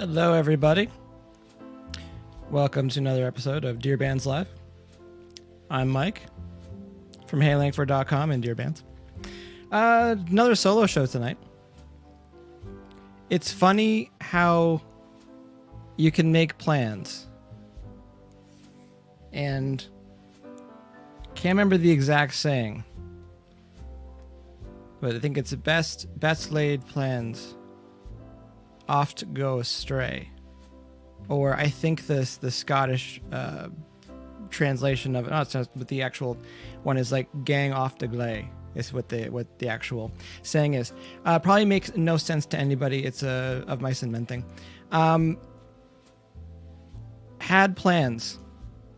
Hello, everybody. Welcome to another episode of DearBands Live. I'm Mike from HeyLangford.com and DearBands. Another solo show tonight. It's funny how you can make plans and can't remember the exact saying, but I think it's best laid plans oft go astray. Or I think the Scottish translation of it, no, it's not, but the actual one is like gang off the glay is what the actual saying is. Probably makes no sense to anybody. It's a of mice and men thing. Had plans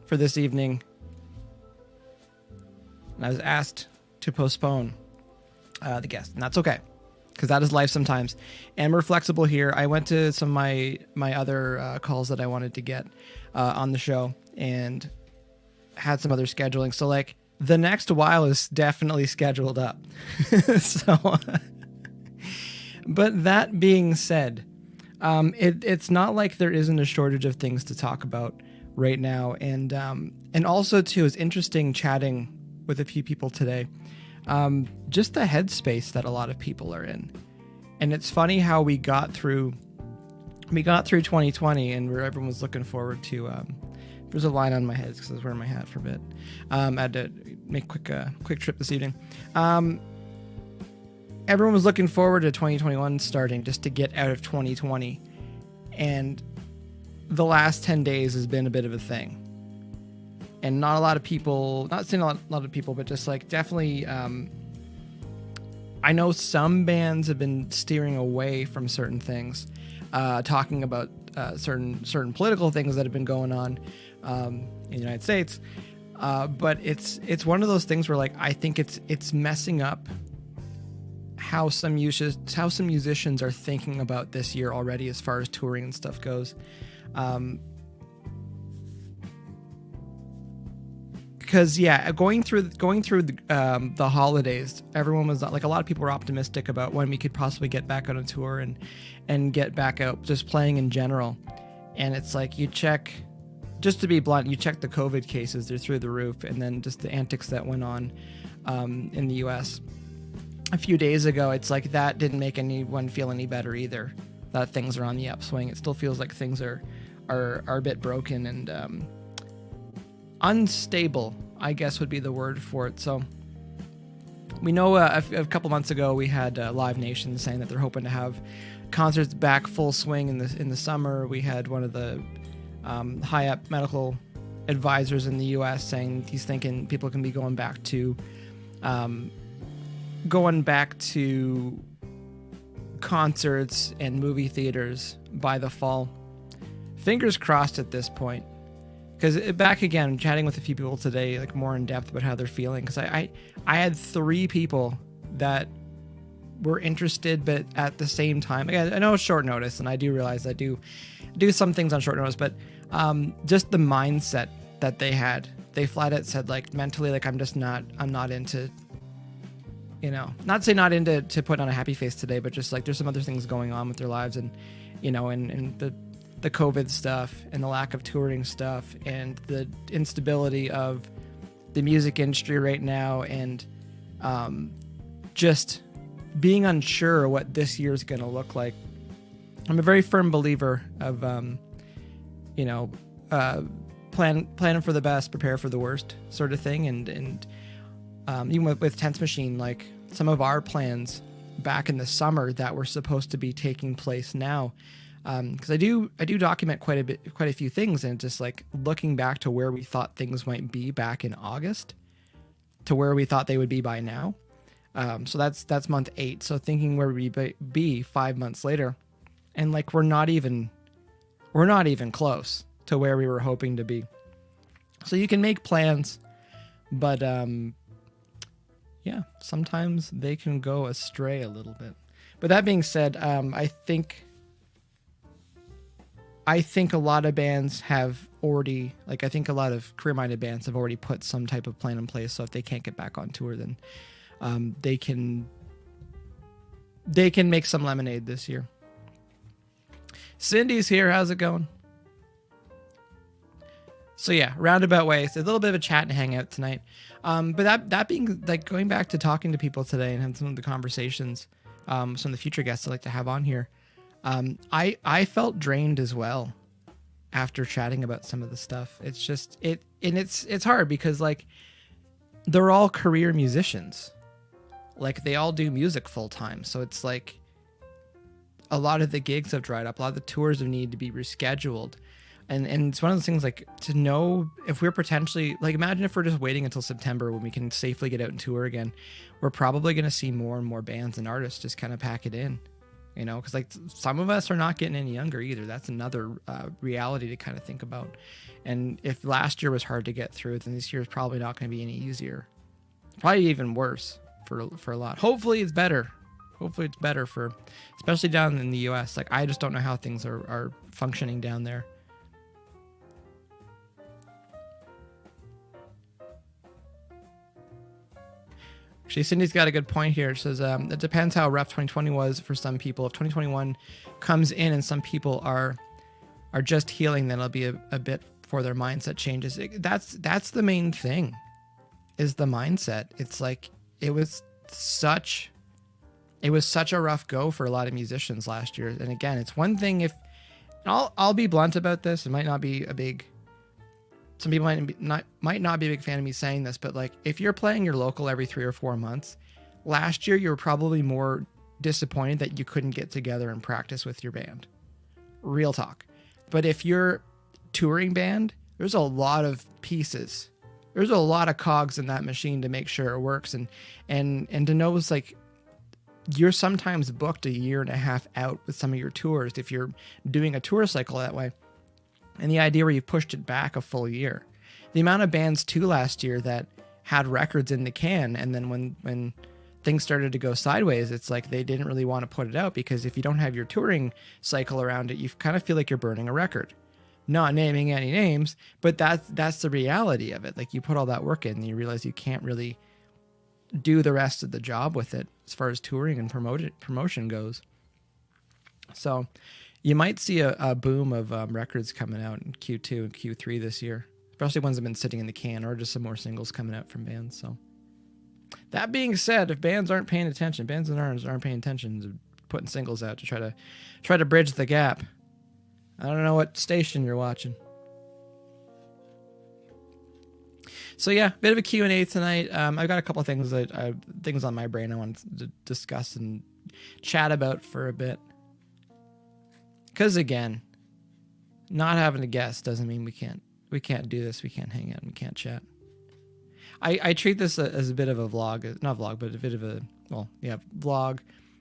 for this evening, and I was asked to postpone the guest, and that's okay, because that is life sometimes, and we're flexible here. I went to some of my other calls that I wanted to get on the show, and had some other scheduling. So like the next while is definitely scheduled up. So, but that being said, it's not like there isn't a shortage of things to talk about right now, and also too, it's interesting chatting with a few people today. Just the headspace that a lot of people are in. And it's funny how we got through 2020 and where everyone was looking forward to, there's a line on my head because I was wearing my hat for a bit. I had to make a quick trip this evening. Everyone was looking forward to 2021 starting just to get out of 2020. And the last 10 days has been a bit of a thing. And not a lot of people, not saying a lot of people, but just like definitely, I know some bands have been steering away from certain things, talking about certain political things that have been going on in the United States. But it's one of those things where like I think it's messing up how some musicians are thinking about this year already as far as touring and stuff goes. Because going through the holidays, everyone was like, a lot of people were optimistic about when we could possibly get back on a tour and get back out just playing in general. And it's like you check, just to be blunt, you check the COVID cases, they're through the roof, and then just the antics that went on in the U.S. a few days ago. It's like that didn't make anyone feel any better either. That things are on the upswing. It still feels like things are a bit broken and unstable, I guess would be the word for it. So we know a couple months ago we had Live Nation saying that they're hoping to have concerts back full swing in the summer. We had one of the high up medical advisors in the U.S. saying he's thinking people can be going back to concerts and movie theaters by the fall. Fingers crossed at this point. Because back again, chatting with a few people today, like more in depth about how they're feeling. Because I had 3 people that were interested, but at the same time, again, I know it's short notice, and I do realize I do some things on short notice, but just the mindset that they had, they flat out said like mentally, like I'm not into, not say not into to put on a happy face today, but just like there's some other things going on with their lives, and and the COVID stuff and the lack of touring stuff and the instability of the music industry right now, and just being unsure what this year is going to look like. I'm a very firm believer of, plan for the best, prepare for the worst sort of thing. And even with Tense Machine, like some of our plans back in the summer that were supposed to be taking place now, because I do document quite a few things, and just like looking back to where we thought things might be back in August to where we thought they would be by now. So that's month 8. So thinking where we be 5 months later, and like we're not even close to where we were hoping to be. So you can make plans, but sometimes they can go astray a little bit. But that being said, I think a lot of bands have already, like I think a lot of career-minded bands have already put some type of plan in place. So if they can't get back on tour, then they can make some lemonade this year. Cindy's here. How's it going? So yeah, roundabout way. It's a little bit of a chat and hangout tonight. But that being, like, going back to talking to people today and having some of the conversations, some of the future guests I'd like to have on here. I felt drained as well after chatting about some of the stuff. It's just it's hard because, like, they're all career musicians. Like, they all do music full time. So it's like a lot of the gigs have dried up. A lot of the tours have needed to be rescheduled. And it's one of those things, like, to know if we're potentially, like, imagine if we're just waiting until September when we can safely get out and tour again. We're probably going to see more and more bands and artists just kind of pack it in, you know, because, like, some of us are not getting any younger either. That's another reality to kind of think about. And if last year was hard to get through, then this year is probably not going to be any easier. Probably even worse for a lot. Hopefully it's better. Hopefully it's better for, especially down in the US. Like, I just don't know how things are functioning down there. Actually, Cindy's got a good point here. It says, it depends how rough 2020 was for some people. If 2021 comes in and some people are just healing, then it'll be a bit before their mindset changes. That's the main thing, is the mindset. It's like, it was such a rough go for a lot of musicians last year. And again, it's one thing if, I'll be blunt about this. It might not be a big, some people might not be a big fan of me saying this, but, like, if you're playing your local every 3 or 4 months, last year you were probably more disappointed that you couldn't get together and practice with your band. Real talk. But if you're touring band, there's a lot of pieces. There's a lot of cogs in that machine to make sure it works. And to know it's like, you're sometimes booked 1.5 years out with some of your tours if you're doing a tour cycle that way. And the idea where you've pushed it back a full year. The amount of bands too last year that had records in the can, and then when things started to go sideways, it's like they didn't really want to put it out, because if you don't have your touring cycle around it, you kind of feel like you're burning a record. Not naming any names, but that's the reality of it. Like, you put all that work in and you realize you can't really do the rest of the job with it as far as touring and promotion goes. So you might see a boom of records coming out in Q2 and Q3 this year, especially ones that have been sitting in the can, or just some more singles coming out from bands. So that being said, if bands aren't paying attention, bands and artists aren't paying attention to putting singles out to try to bridge the gap. I don't know what station you're watching. So yeah, bit of a Q&A tonight. I've got a couple of things things on my brain I want to discuss and chat about for a bit. Because again, not having a guest doesn't mean we can't do this. We can't hang out and we can't chat. I treat this as a bit of a vlog, not vlog, but a bit of a, vlog,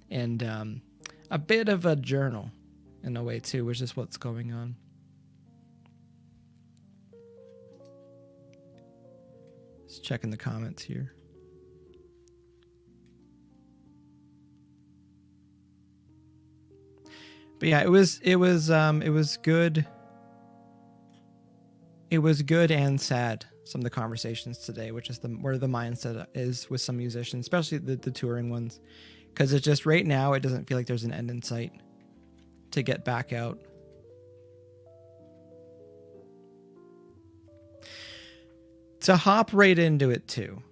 and a bit of a journal in a way too, which is what's going on. Just checking the comments here. But yeah, it was good. It was good and sad, some of the conversations today, which is where the mindset is with some musicians, especially the touring ones, because it's just right now it doesn't feel like there's an end in sight to get back out. To hop right into it too,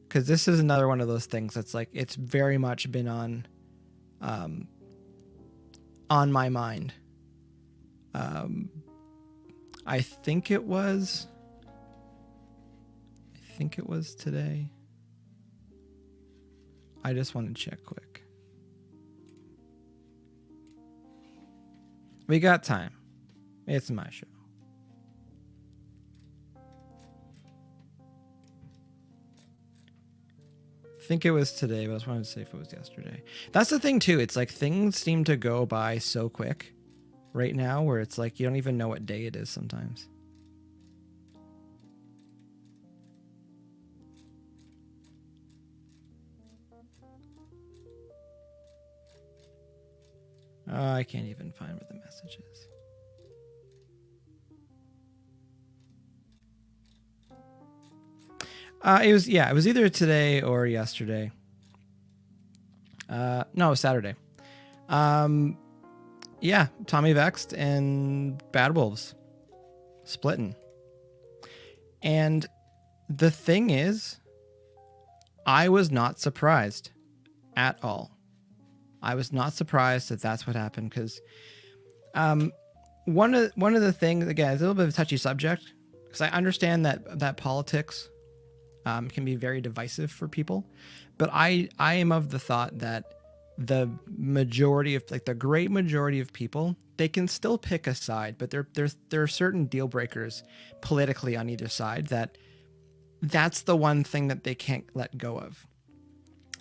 because this is another one of those things that's like, it's very much been on my mind. I think it was today. I just want to check quick. We got time. It's my show. I think it was today, but I just wanted to say if it was yesterday. That's the thing too. It's like things seem to go by so quick right now, where it's like you don't even know what day it is sometimes. Oh, I can't even find where the message is. It was either today or yesterday. No, it was Saturday. Yeah, Tommy Vext and Bad Wolves splitting. And the thing is, I was not surprised at all. I was not surprised that that's what happened, because one of the things, again, it's a little bit of a touchy subject, because I understand that politics can be very divisive for people, but I am of the thought that the majority of, like, the great majority of people, they can still pick a side, but there are certain deal breakers politically on either side that's the one thing that they can't let go of.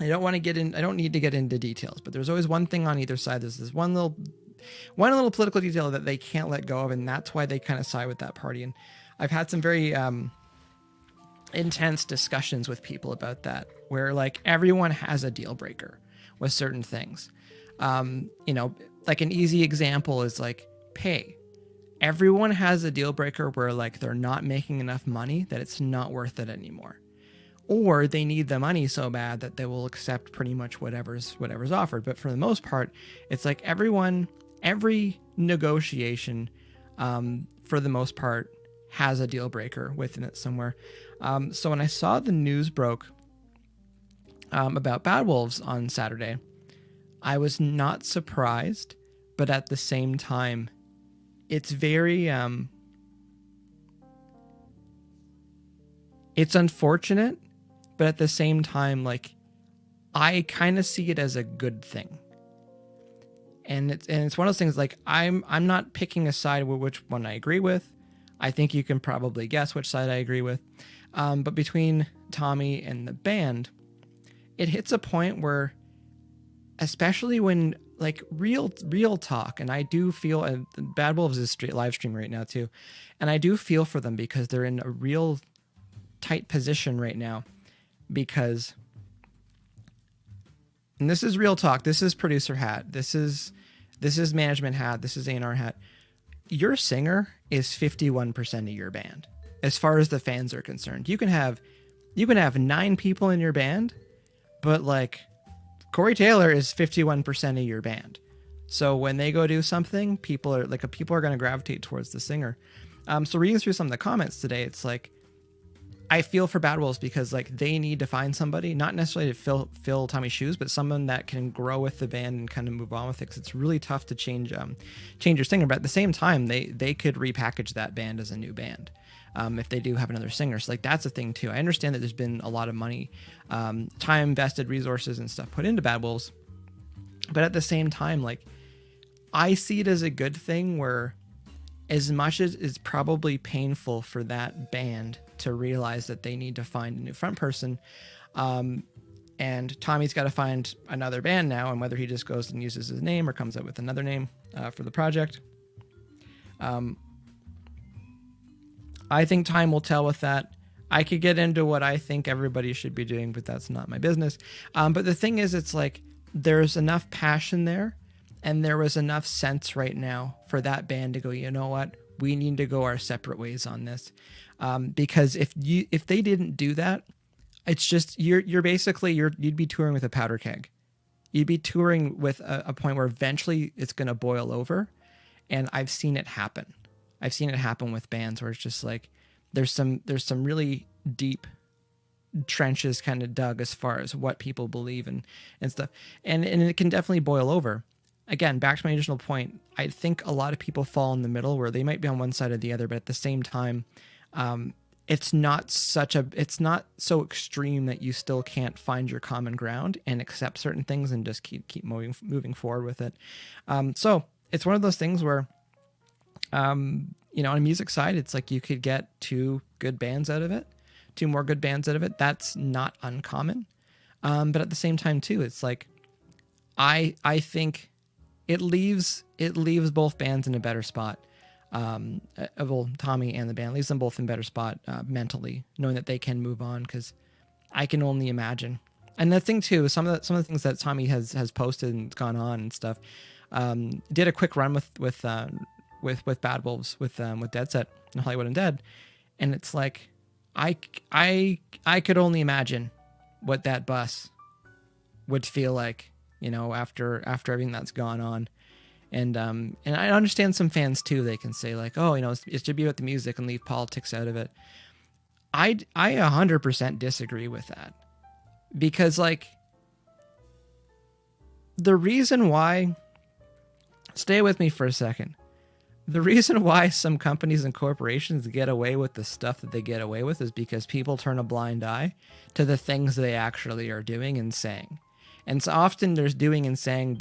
I don't need to get into details, but there's always one thing on either side. There's this one little political detail that they can't let go of, and that's why they kind of side with that party. And I've had some very intense discussions with people about that, where, like, everyone has a deal breaker with certain things. Like, an easy example is, like, pay. Everyone has a deal breaker where, like, they're not making enough money that it's not worth it anymore, or they need the money so bad that they will accept pretty much whatever's offered. But for the most part, it's like every negotiation, for the most part, has a deal breaker within it somewhere. So when I saw the news broke about Bad Wolves on Saturday, I was not surprised, but at the same time, it's very it's unfortunate, but at the same time, like, I kind of see it as a good thing. And it's one of those things, like, I'm not picking a side with which one I agree with. I think you can probably guess which side I agree with. But between Tommy and the band, it hits a point where, especially when, like, real talk, and I do feel, Bad Wolves is live streaming right now too, and I do feel for them because they're in a real tight position right now, because, and this is real talk, this is producer hat, this is management hat, this is A&R hat. Your singer is 51% of your band, as far as the fans are concerned. You can have 9 people in your band, but, like, Corey Taylor is 51% of your band. So when they go do something, people are going to gravitate towards the singer. So reading through some of the comments today, it's like, I feel for Bad Wolves, because, like, they need to find somebody, not necessarily to fill Tommy's shoes, but someone that can grow with the band and kind of move on with it. Cause it's really tough to change your singer. But at the same time, they could repackage that band as a new band. If they do have another singer. So, like, that's a thing too. I understand that there's been a lot of money, time invested, resources and stuff put into Bad Wolves. But at the same time, like, I see it as a good thing, where, as much as it's probably painful for that band to realize that they need to find a new front person, and Tommy's got to find another band now, and whether he just goes and uses his name or comes up with another name for the project, I think time will tell with that. I could get into what I think everybody should be doing, but that's not my business. But the thing is, it's like, there's enough passion there, and there was enough sense right now for that band to go, you know what, we need to go our separate ways on this. Because if they didn't do that, it's just, you'd be touring with a powder keg. You'd be touring with a point where eventually it's going to boil over. And I've seen it happen. I've seen it happen with bands where it's just like, there's some really deep trenches kind of dug as far as what people believe and stuff. And it can definitely boil over. Again, back to my original point, I think a lot of people fall in the middle, where they might be on one side or the other, but at the same time, it's not so extreme that you still can't find your common ground and accept certain things and just keep moving forward with it. So it's one of those things where, on a music side, it's like, you could get 2 good bands out of it, 2 more good bands out of it. That's not uncommon. But at the same time too, it's like, I think it leaves both bands in a better spot. Well, Tommy and the band leaves them both in a better spot mentally, knowing that they can move on, because I can only imagine. And the thing too, some of the things that Tommy has posted and gone on and stuff, did a quick run with Bad Wolves with Dead Set and Hollywood Undead, and it's like, I could only imagine what that bus would feel like, after everything that's gone on. And I understand some fans too. They can say like, oh, it should be about the music and leave politics out of it. I 100% disagree with that, because like the reason why, stay with me for a second. The reason why some companies and corporations get away with the stuff that they get away with is because people turn a blind eye to the things they actually are doing and saying. And so often there's doing and saying,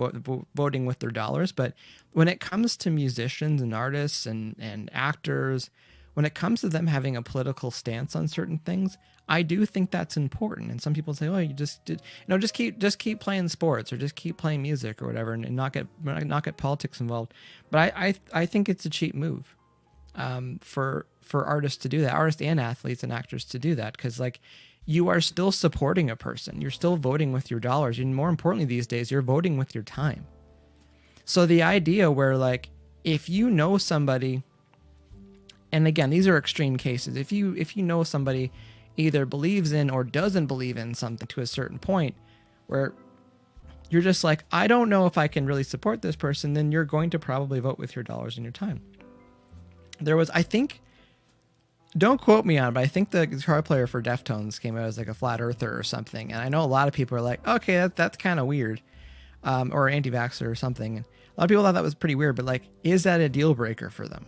voting with their dollars. But when it comes to musicians and artists and actors, when it comes to them having a political stance on certain things, I do think that's important. And some people say, "Oh, you just keep playing sports or just keep playing music or whatever, and not get politics involved." But I think it's a cheap move for artists to do that, artists and athletes and actors to do that, because like you are still supporting a person, you're still voting with your dollars, and more importantly these days, you're voting with your time. So the idea where like if you know somebody, and again, these are extreme cases. If you know somebody either believes in or doesn't believe in something to a certain point where you're just like, I don't know if I can really support this person, then you're going to probably vote with your dollars and your time. There was, I think, don't quote me on it, but I think the guitar player for Deftones came out as like a flat earther or something. And I know a lot of people are like, okay, that's kind of weird. Or anti-vaxxer or something. And a lot of people thought that was pretty weird, but like, is that a deal breaker for them?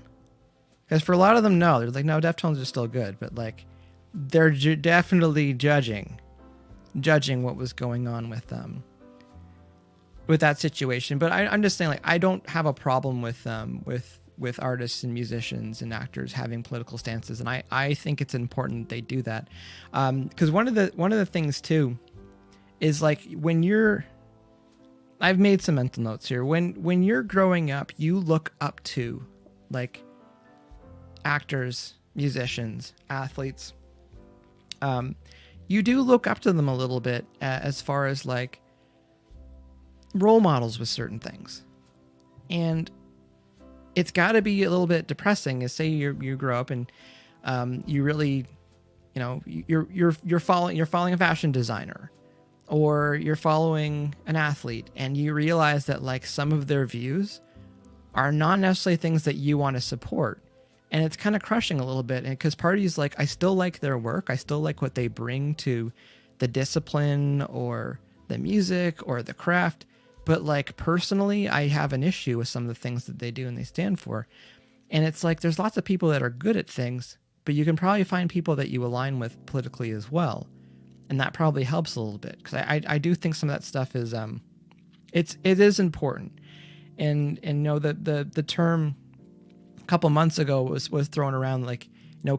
Because for a lot of them, no. They're like, no, Deftones are still good. But like, they're definitely judging what was going on with that situation. But I'm just saying, like, I don't have a problem with artists and musicians and actors having political stances, and I think it's important that they do that. Because one of the things too is like I've made some mental notes here. When you're growing up, you look up to like actors, musicians, athletes. You do look up to them a little bit as far as like role models with certain things. And it's got to be a little bit depressing is say you grow up and you really, you're following a fashion designer, or you're following an athlete, and you realize that like some of their views are not necessarily things that you want to support. And it's kind of crushing a little bit, because part of you is like, I still like their work. I still like what they bring to the discipline or the music or the craft. But like personally, I have an issue with some of the things that they do and they stand for. And it's like, there's lots of people that are good at things, but you can probably find people that you align with politically as well. And that probably helps a little bit, because I do think some of that stuff is, it is important. And that the term couple months ago was thrown around like,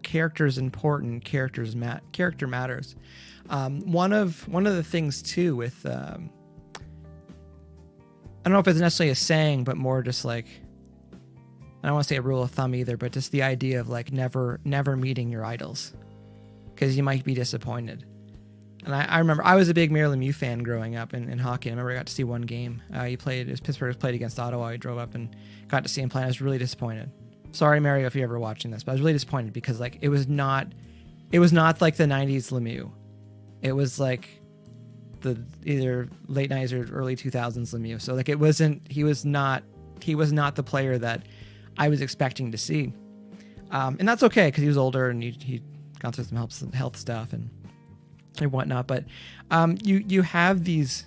character is important, character matters. One of the things too with I don't know if it's necessarily a saying, but more just like, I don't want to say a rule of thumb either, but just the idea of like never meeting your idols, because you might be disappointed. And I remember I was a big Mario Lemieux fan growing up in hockey. I remember I got to see one game. Pittsburgh played against Ottawa. I drove up and got to see him play. I was really disappointed. Sorry, Mario, if you're ever watching this, but I was really disappointed because like it was not like the 90s Lemieux. It was like the either late 90s or early 2000s Lemieux. So like he was not the player that I was expecting to not and that's okay, because he was older and he'd gone through some health stuff and whatnot. But you have these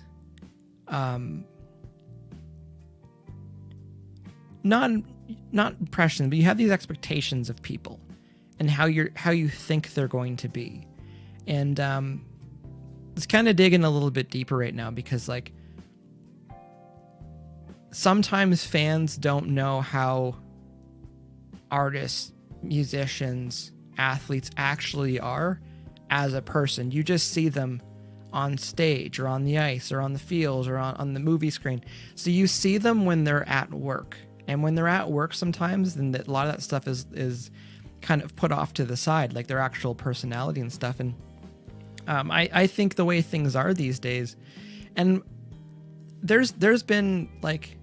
not impressions, but you have these expectations of people and how you think they're going to be. And it's kind of digging a little bit deeper right now, because like sometimes fans don't know how artists, musicians, athletes actually are as a person. You just see them on stage or on the ice or on the fields or on the movie screen. So you see them when they're at work. And when they're at work sometimes, then a lot of that stuff is kind of put off to the side, like their actual personality and stuff. And I think the way things are these days, and there's been like,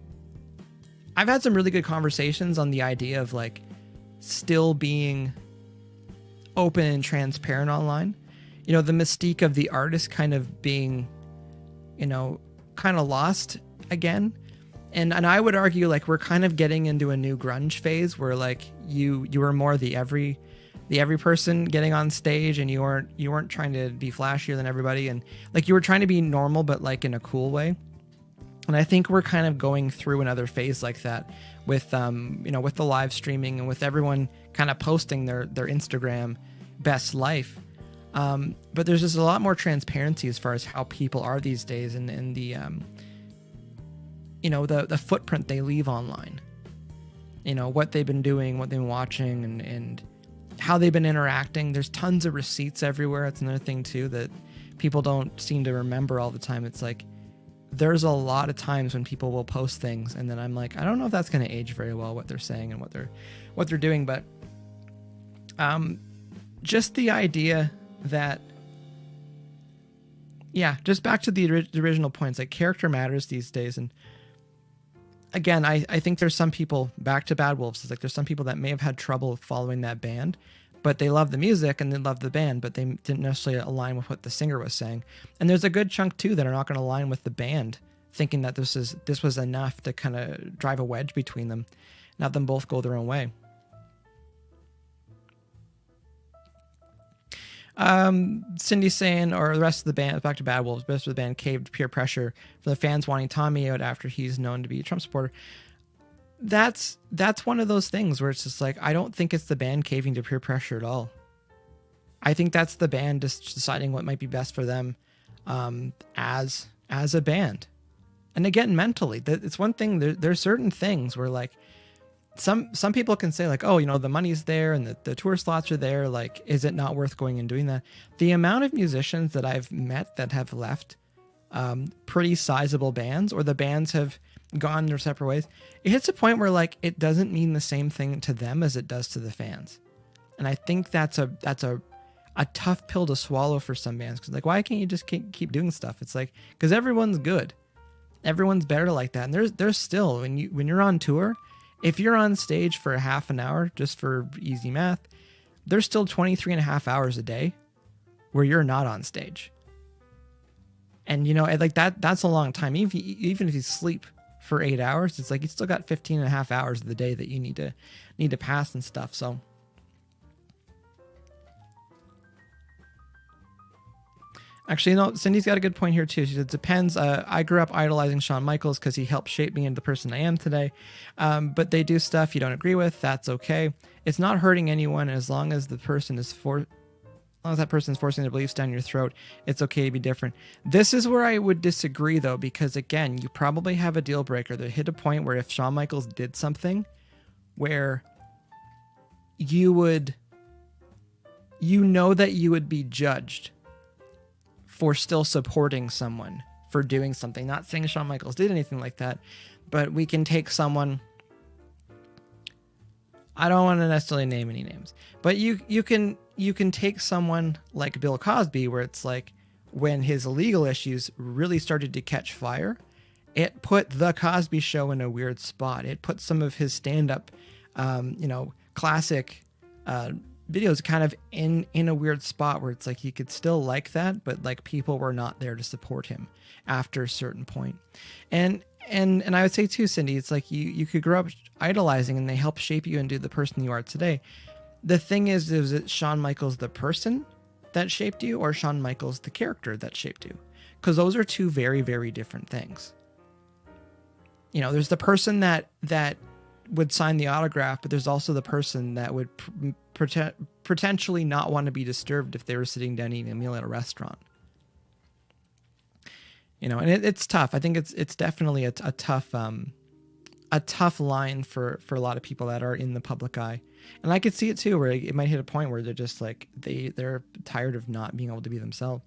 I've had some really good conversations on the idea of like still being open and transparent online. The mystique of the artist kind of being, kind of lost again. And I would argue like we're kind of getting into a new grunge phase where like you were more the every person getting on stage, and you weren't trying to be flashier than everybody, and like you were trying to be normal but like in a cool way. And I think we're kind of going through another phase like that with with the live streaming and with everyone kind of posting their Instagram best life. But there's just a lot more transparency as far as how people are these days, and the the footprint they leave online, what they've been doing, what they've been watching, and how they've been interacting. There's tons of receipts everywhere. It's another thing too that people don't seem to remember all the time. It's like there's a lot of times when people will post things and then I'm like, I don't know if that's going to age very well, what they're saying and what they're doing. But just the idea that, just back to the original points, like character matters these days. And again, I think there's some people, back to Bad Wolves, it's like there's some people that may have had trouble following that band, but they love the music and they love the band, but they didn't necessarily align with what the singer was saying. And there's a good chunk too that are not going to align with the band, thinking that this was enough to kind of drive a wedge between them and have them both go their own way. Cindy's saying, or the rest of the band, back to Bad Wolves, the rest of the band caved peer pressure for the fans wanting Tommy out after he's known to be a Trump supporter. That's one of those things where it's just like, I don't think it's the band caving to peer pressure at all. I think that's the band just deciding what might be best for them as a band. And again, mentally, it's one thing. There's certain things where like some people can say like, oh, the money's there and the tour slots are there. Like, is it not worth going and doing that? The amount of musicians that I've met that have left pretty sizable bands, or the bands have gone their separate ways, it hits a point where like it doesn't mean the same thing to them as it does to the fans. And I think that's a tough pill to swallow for some bands, because like, why can't you just keep doing stuff? It's like, because everyone's good, everyone's better like that. And there's still, when you're on tour, if you're on stage for a half an hour, just for easy math, there's still 23 and a half hours a day where you're not on stage. And like that's a long time. Even if you sleep for 8 hours, it's like you still got 15 and a half hours of the day that you need to pass and stuff. So actually, Cindy's got a good point here too. She said, it depends. I grew up idolizing Shawn Michaels because he helped shape me into the person I am today. But they do stuff you don't agree with. That's okay. It's not hurting anyone as long as that person is forcing their beliefs down your throat. It's okay to be different. This is where I would disagree though, because again, you probably have a deal breaker that hit a point where if Shawn Michaels did something where that you would be judged for still supporting someone for doing something. Not saying Shawn Michaels did anything like that, but we can take someone, I don't want to necessarily name any names, but you can take someone like Bill Cosby, where it's like when his legal issues really started to catch fire, it put the Cosby Show in a weird spot. It put some of his stand-up, classic videos kind of in a weird spot where it's like you could still like that, but like people were not there to support him after a certain point. And I would say too, Cindy, it's like you could grow up idolizing and they help shape you into the person you are today. The thing is it Shawn Michaels the person that shaped you, or Shawn Michaels the character that shaped you? Because those are two very, very different things. There's the person that would sign the autograph, but there's also the person that would potentially not want to be disturbed if they were sitting down eating a meal at a restaurant. And it's tough. I think it's definitely a tough line for a lot of people that are in the public eye. And I could see it too, where it might hit a point where they're just like, they're tired of not being able to be themselves.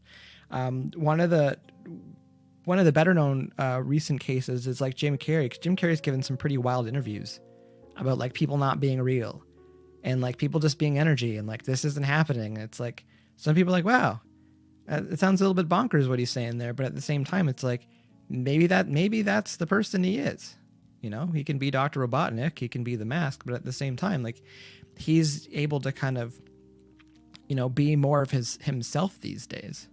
One of the better known recent cases is like Jim Carrey, because Jim Carrey's given some pretty wild interviews about like people not being real and like people just being energy and like this isn't happening. It's like some people are like, wow, it sounds a little bit bonkers what he's saying there, but at the same time it's like maybe that's the person he is. He can be Dr. Robotnik, he can be the Mask, but at the same time, like he's able to kind of be more of himself these days.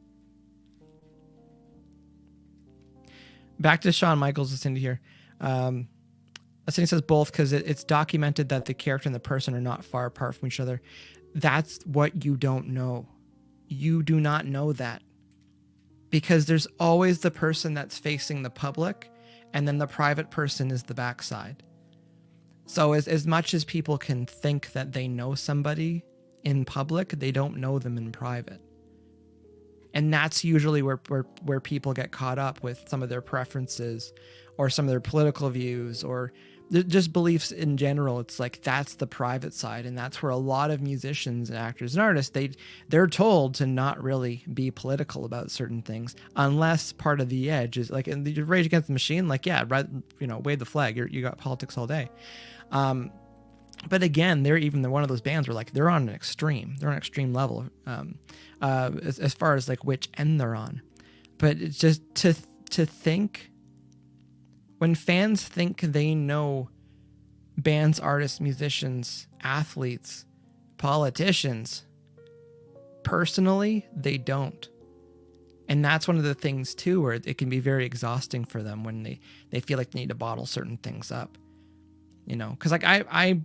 Back to Shawn Michaels is into here. He says both because it's documented that the character and the person are not far apart from each other. That's what you don't know. You do not know that. Because there's always the person that's facing the public, and then the private person is the backside. So as much as people can think that they know somebody in public, they don't know them in private. And that's usually where people get caught up with some of their preferences or some of their political views or just beliefs in general. It's like that's the private side, and that's where a lot of musicians and actors and artists, they're told to not really be political about certain things unless part of the edge is like in the Rage Against the Machine, like wave the flag, you got politics all day. But again, they're one of those bands where like they're on an extreme level as far as like which end they're on. But it's just to think, when fans think they know bands, artists, musicians, athletes, politicians, personally, they don't. And that's one of the things too, where it can be very exhausting for them when they feel like they need to bottle certain things up. Because like I've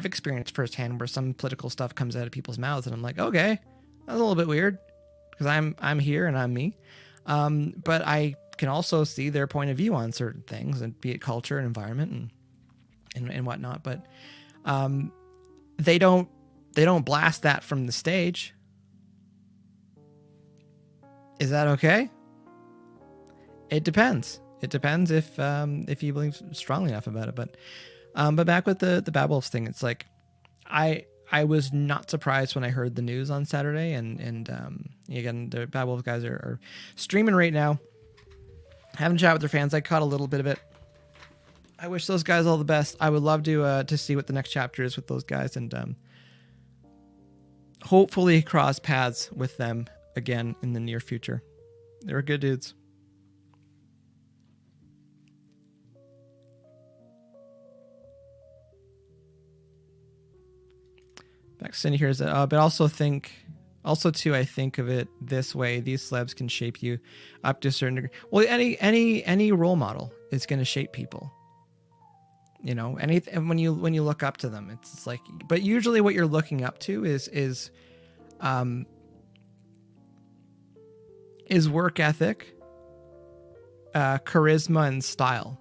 experienced firsthand where some political stuff comes out of people's mouths, and I'm like, okay, that's a little bit weird, because I'm here and I'm me. But I can also see their point of view on certain things, and be it culture and environment and whatnot. But they don't blast that from the stage. Is that okay? It depends. It depends if you believe strongly enough about it. But back with the Bad Wolves thing, it's like I was not surprised when I heard the news on Saturday, and again, the Bad Wolves guys are streaming right now, having a chat with their fans. I caught a little bit of it. I wish those guys all the best. I would love to see what the next chapter is with those guys, and hopefully cross paths with them again in the near future. They were good dudes. Vext in here is but also too, I think of it this way: these celebs can shape you up to a certain degree. Well, any role model is going to shape people. Anything when you look up to them, it's like. But usually, what you're looking up to is work ethic, charisma, and style.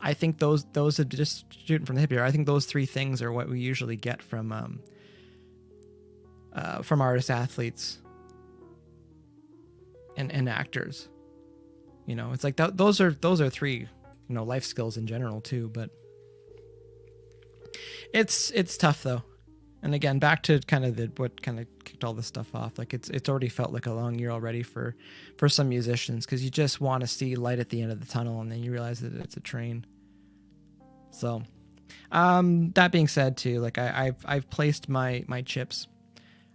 I think those are just shooting from the hip here. I think those three things are what we usually get from artists, athletes, and actors. It's like those are three, life skills in general too. But it's tough though. And again, back to kind of what kind of kicked all this stuff off. Like it's already felt like a long year already for some musicians, because you just want to see light at the end of the tunnel, and then you realize that it's a train. So, that being said too, like I've placed my chips.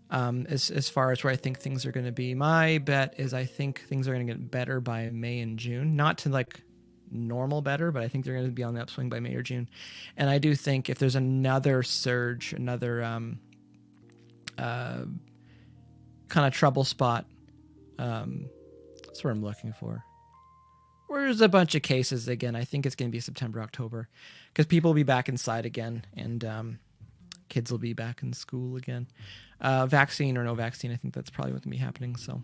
As far as where I think things are going to be, my bet is I think things are going to get better by May and June. Not to like normal better, but I think they're going to be on the upswing by May or June. And I do think if there's another surge, another kind of trouble spot, that's what I'm looking for. Where's a bunch of cases again? I think it's going to be September, October, because people will be back inside again, and kids will be back in school again. Vaccine or no vaccine, I think that's probably what's going to be happening. So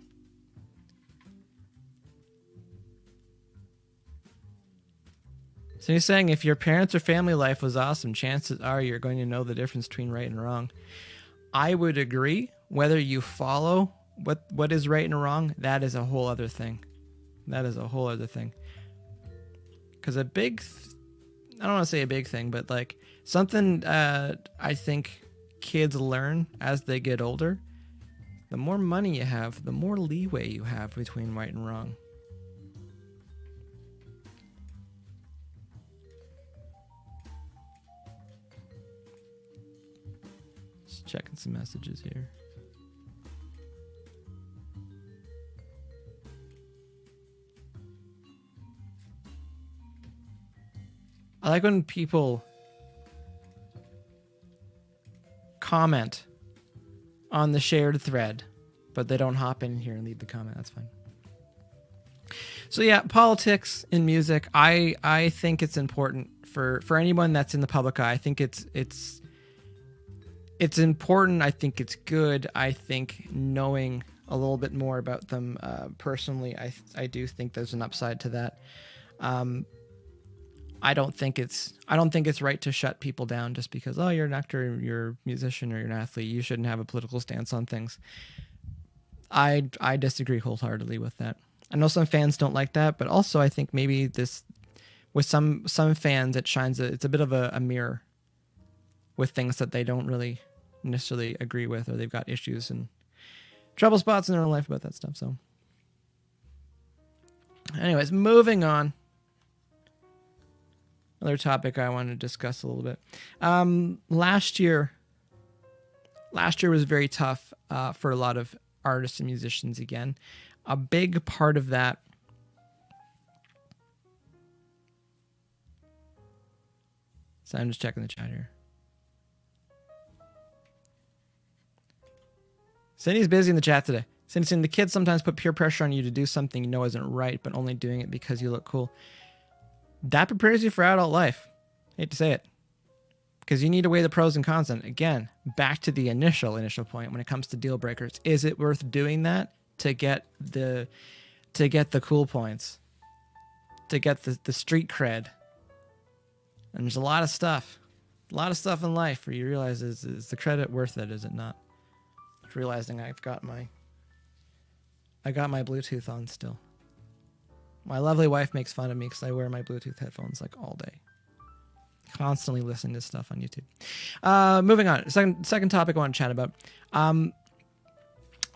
he's saying if your parents or family life was awesome, chances are you're going to know the difference between right and wrong. I would agree. Whether you follow what is right and wrong, that is a whole other thing. Because I don't want to say a big thing, but like something I think kids learn as they get older, the more money you have, the more leeway you have between right and wrong. Just checking some messages here. I like when people comment on the shared thread, but they don't hop in here and leave the comment. That's fine. So yeah, politics in music. I think it's important for anyone that's in the public eye. I think it's important. I think it's good. I think knowing a little bit more about them personally, I do think there's an upside to that. I don't think it's right to shut people down just because, oh, you're an actor, you're a musician, or you're an athlete. You shouldn't have a political stance on things. I disagree wholeheartedly with that. I know some fans don't like that, but also I think maybe this, with some fans, it's a bit of a mirror with things that they don't really necessarily agree with, or they've got issues and trouble spots in their own life about that stuff. So anyways, moving on. Another topic I want to discuss a little bit. Last year was very tough for a lot of artists and musicians again. A big part of that so I'm just checking the chat here. Cindy's busy in the chat today. Cindy's saying the kids sometimes put peer pressure on you to do something you know isn't right, but only doing it because you look cool. That prepares you for adult life. Hate to say it. Because you need to weigh the pros and cons. And again, back to the initial point when it comes to deal breakers. Is it worth doing that to get the cool points? To get the street cred? And there's a lot of stuff in life where you realize, is the credit worth it? Is it not? Realizing I got my Bluetooth on still. My lovely wife makes fun of me because I wear my Bluetooth headphones like all day, constantly listening to stuff on YouTube. Moving on, second topic I want to chat about.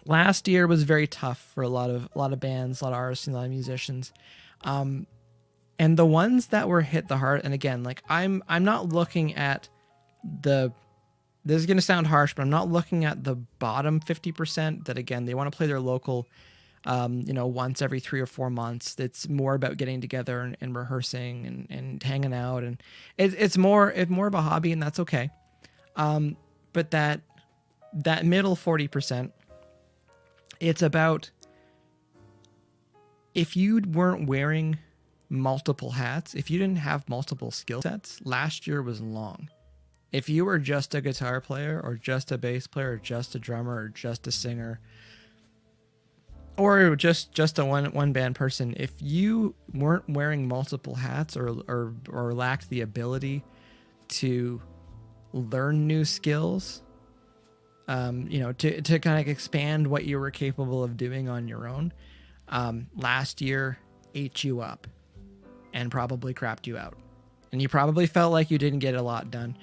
Last year was very tough for a lot of bands, a lot of artists, and a lot of musicians. And the ones that were hit the hard, and again, like I'm not looking at this is going to sound harsh, but I'm not looking at the bottom 50% that, again, they want to play their local, once every 3 or 4 months. It's more about getting together and rehearsing and hanging out. And it's more of a hobby, and that's okay. But that middle 40%, it's about, if you weren't wearing multiple hats, if you didn't have multiple skill sets, last year was long. If you were just a guitar player or just a bass player or just a drummer or just a singer or just a one band person, if you weren't wearing multiple hats or lacked the ability to learn new skills, to kind of expand what you were capable of doing on your own, last year ate you up and probably crapped you out. And you probably felt like you didn't get a lot done.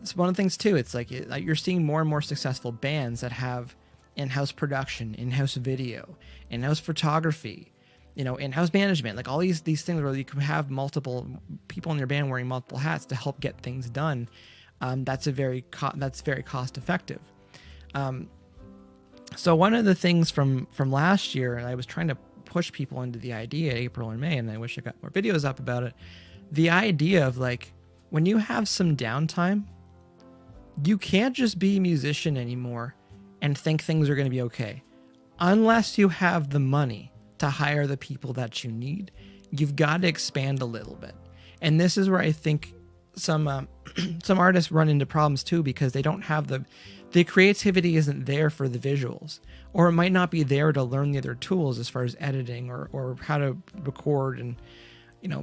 It's one of the things too. It's like you're seeing more and more successful bands that have in-house production, in-house video, in-house photography, in-house management, like all these things where you can have multiple people in your band wearing multiple hats to help get things done. That's very cost effective. So one of the things from last year, and I was trying to push people into the idea April and May, and I wish I got more videos up about it. The idea of like, when you have some downtime, you can't just be a musician anymore and think things are going to be okay. Unless you have the money to hire the people that you need, you've got to expand a little bit. And this is where I think some artists run into problems too, because they don't have the creativity isn't there for the visuals, or it might not be there to learn the other tools as far as editing or how to record and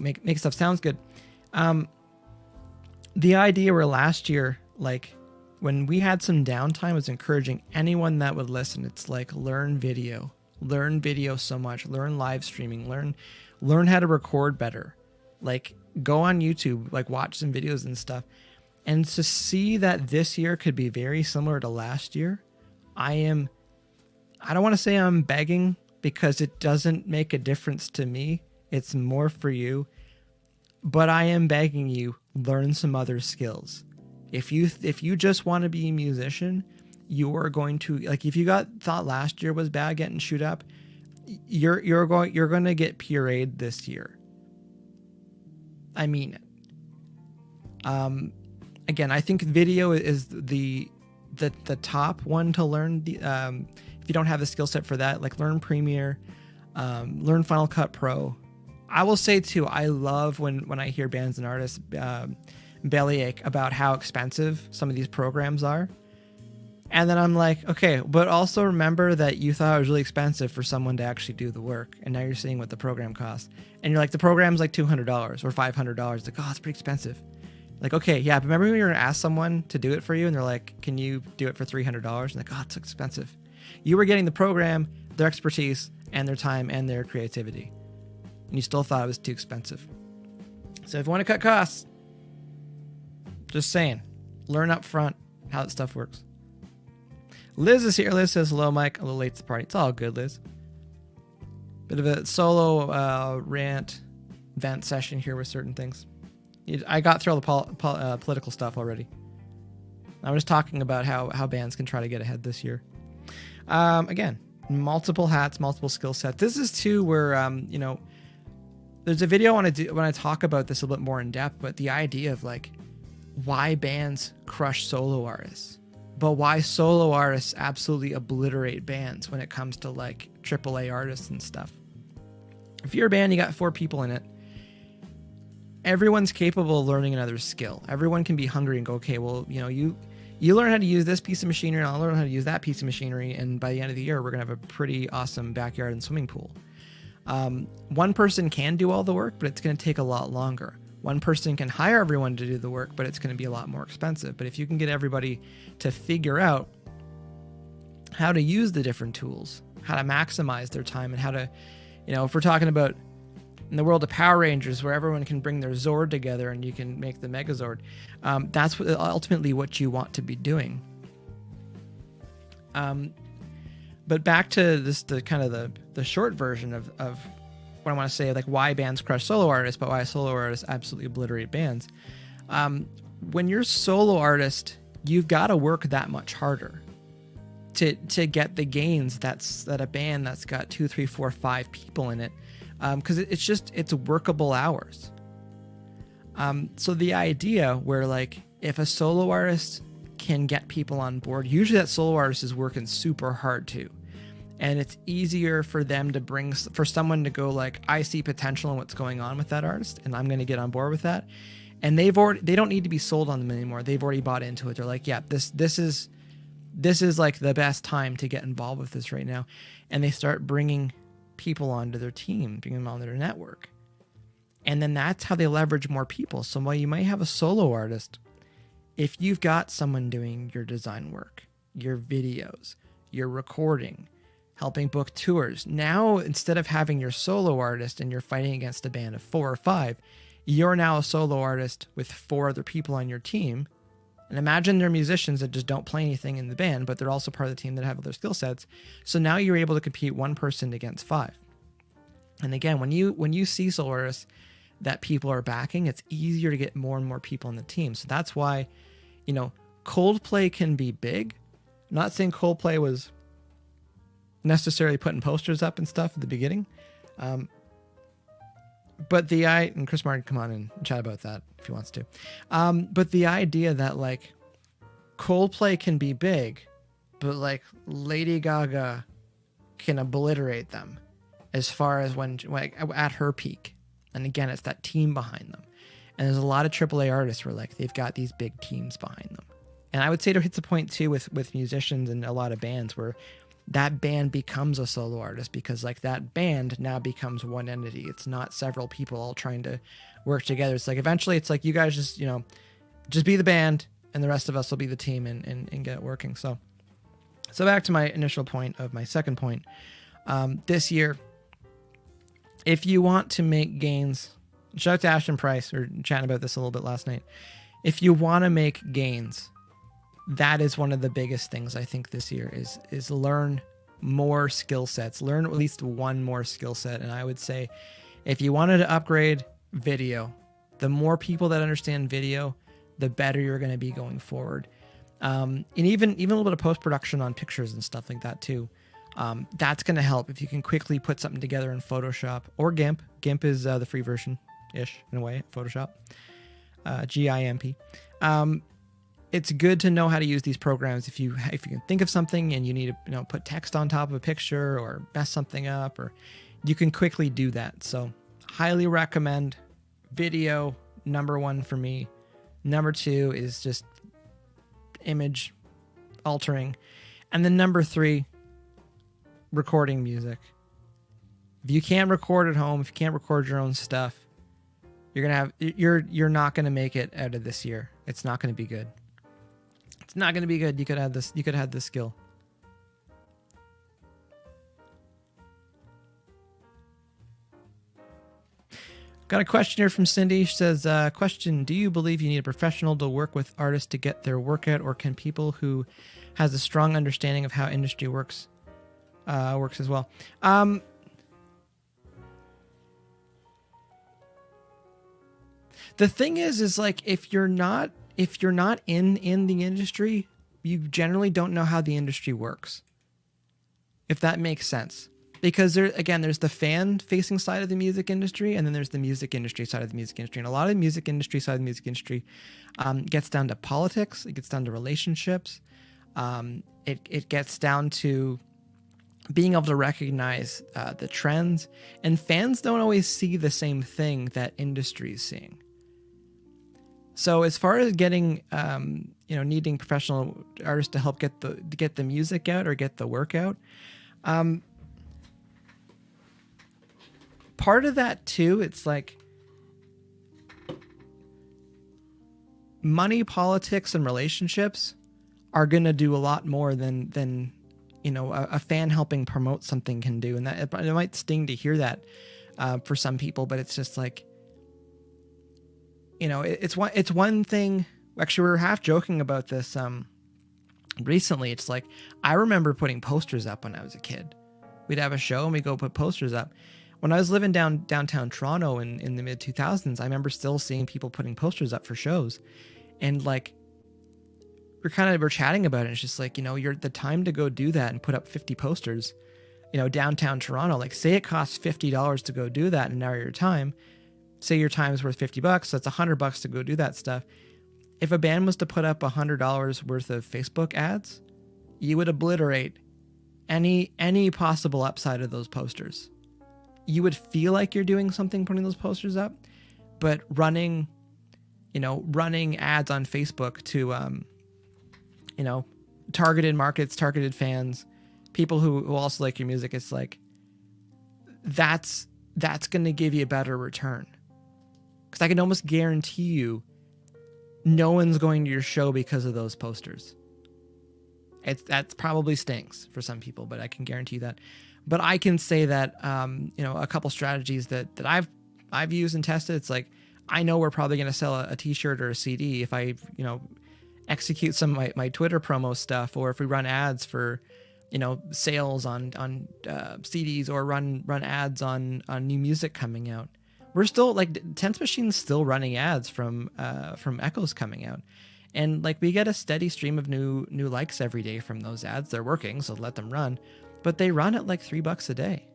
make stuff sounds good. The idea where last year, like when we had some downtime, was encouraging anyone that would listen. It's like, learn video so much, learn live streaming, learn how to record better, like go on YouTube, like watch some videos and stuff. And to see that this year could be very similar to last year, I don't want to say I'm begging, because it doesn't make a difference to me. It's more for you. But I am begging you, learn some other skills. If you just want to be a musician, you are going to, like, if you thought last year was bad getting shoot up, you're going to get pureed this year. I mean it. Again, I think video is the top one to learn. If you don't have the skill set for that, like learn Premiere, Learn Final Cut Pro. I will say too, I love when I hear bands and artists bellyache about how expensive some of these programs are. And then I'm like, okay, but also remember that you thought it was really expensive for someone to actually do the work. And now you're seeing what the program costs. And you're like, the program's like $200 or $500. Like, oh, it's pretty expensive. Like, okay, yeah, but remember when you're going to ask someone to do it for you and they're like, can you do it for $300? And like, oh, it's expensive. You were getting the program, their expertise, and their time and their creativity. And you still thought it was too expensive. So if you want to cut costs, just saying, learn up front how that stuff works. Liz is here. Liz says, hello, Mike. A little late to the party. It's all good, Liz. Bit of a solo rant vent session here with certain things. I got through all the political stuff already. I was talking about how bands can try to get ahead this year. Again, multiple hats, multiple skill sets. This is too where, there's a video I want to do when I talk about this a little bit more in depth, but the idea of like why bands crush solo artists, but why solo artists absolutely obliterate bands when it comes to like AAA artists and stuff. If you're a band, you got 4 people in it. Everyone's capable of learning another skill. Everyone can be hungry and go, okay, well, you learn how to use this piece of machinery, and I'll learn how to use that piece of machinery, and by the end of the year, we're gonna have a pretty awesome backyard and swimming pool. One person can do all the work, but it's gonna take a lot longer. One person can hire everyone to do the work, but it's going to be a lot more expensive. But if you can get everybody to figure out how to use the different tools, how to maximize their time, and how to, if we're talking about in the world of Power Rangers, where everyone can bring their Zord together and you can make the Megazord, that's ultimately what you want to be doing. But back to this, the short version of what I want to say, like why bands crush solo artists, but why solo artists absolutely obliterate bands. When you're a solo artist, you've got to work that much harder to get the gains that a band that's got 2, 3, 4, 5 people in it, because it's workable hours. So the idea where like if a solo artist can get people on board, usually that solo artist is working super hard too. And it's easier for them for someone to go like, I see potential in what's going on with that artist, and I'm going to get on board with that. And they don't need to be sold on them anymore. They've already bought into it. They're like, yeah, this is like the best time to get involved with this right now. And they start bringing people onto their team, bringing them onto their network. And then that's how they leverage more people. So while you might have a solo artist, if you've got someone doing your design work, your videos, your recording, helping book tours. Now, instead of having your solo artist and you're fighting against a band of 4 or 5, you're now a solo artist with 4 other people on your team. And imagine they're musicians that just don't play anything in the band, but they're also part of the team that have other skill sets. So now you're able to compete 1 person against 5. And again, when you see solo artists that people are backing, it's easier to get more and more people on the team. So that's why, Coldplay can be big. I'm not saying Coldplay was necessarily putting posters up and stuff at the beginning. But and Chris Martin come on and chat about that if he wants to. But the idea that like Coldplay can be big, but like Lady Gaga can obliterate them as far as when at her peak. And again, it's that team behind them. And there's a lot of AAA artists where like they've got these big teams behind them. And I would say there hits a point too with musicians and a lot of bands where that band becomes a solo artist because like that band now becomes one entity. It's not several people all trying to work together. It's like eventually it's like you guys just be the band and the rest of us will be the team and get it working. So back to my initial point of my second point. This year, if you want to make gains, shout out to Ashton Price, we were chatting about this a little bit last night. If you want to make gains, that is one of the biggest things I think this year is learn more skill sets, learn at least one more skill set. And I would say if you wanted to upgrade video, the more people that understand video, the better you're going to be going forward. And even a little bit of post-production on pictures and stuff like that too. That's going to help if you can quickly put something together in Photoshop or GIMP. GIMP is the free version-ish in a way, Photoshop. GIMP. It's good to know how to use these programs if you can think of something and you need to put text on top of a picture or mess something up, or you can quickly do that. So highly recommend. Video, number one for me. Number two is just image altering. And then number three, recording music. If you can't record at home, if you can't record your own stuff, you're not gonna make it out of this year. It's not gonna be good. It's not gonna be good. You could have this skill. Got a question here from Cindy. She says, question, do you believe you need a professional to work with artists to get their work out, or can people who has a strong understanding of how industry works as well? The thing is like, if you're not in the industry, you generally don't know how the industry works, if that makes sense. Because there's the fan-facing side of the music industry, and then there's the music industry side of the music industry. And a lot of the music industry side of the music industry gets down to politics. It gets down to relationships. It gets down to being able to recognize the trends. And fans don't always see the same thing that industry is seeing. So as far as getting, needing professional artists to help get the music out or get the work out, part of that too, it's like money, politics, and relationships are going to do a lot more than a fan helping promote something can do. And that it might sting to hear that for some people, but it's just like, it's one thing. Actually, we were half joking about this recently. It's like, I remember putting posters up when I was a kid. We'd have a show and we'd go put posters up. When I was living downtown Toronto in the mid 2000s, I remember still seeing people putting posters up for shows, and like we're chatting about it. And it's just like, you're the time to go do that and put up 50 posters, downtown Toronto. Like, say it costs $50 to go do that in an hour of your time. Say your time is worth $50, so that's $100 to go do that stuff. If a band was to put up $100 worth of Facebook ads, you would obliterate any possible upside of those posters. You would feel like you're doing something putting those posters up, but running ads on Facebook to, targeted markets, targeted fans, people who also like your music, it's like, that's going to give you a better return. Because I can almost guarantee you no one's going to your show because of those posters. That probably stinks for some people, but I can guarantee that. But I can say that, a couple strategies that I've used and tested, it's like, I know we're probably going to sell a t-shirt or a CD if I, execute some of my Twitter promo stuff, or if we run ads for, sales on CDs, or run ads on new music coming out. We're still like Tense Machine's still running ads from Echoes coming out. And like, we get a steady stream of new likes every day from those ads. They're working, so let them run. But they run at like $3 a day.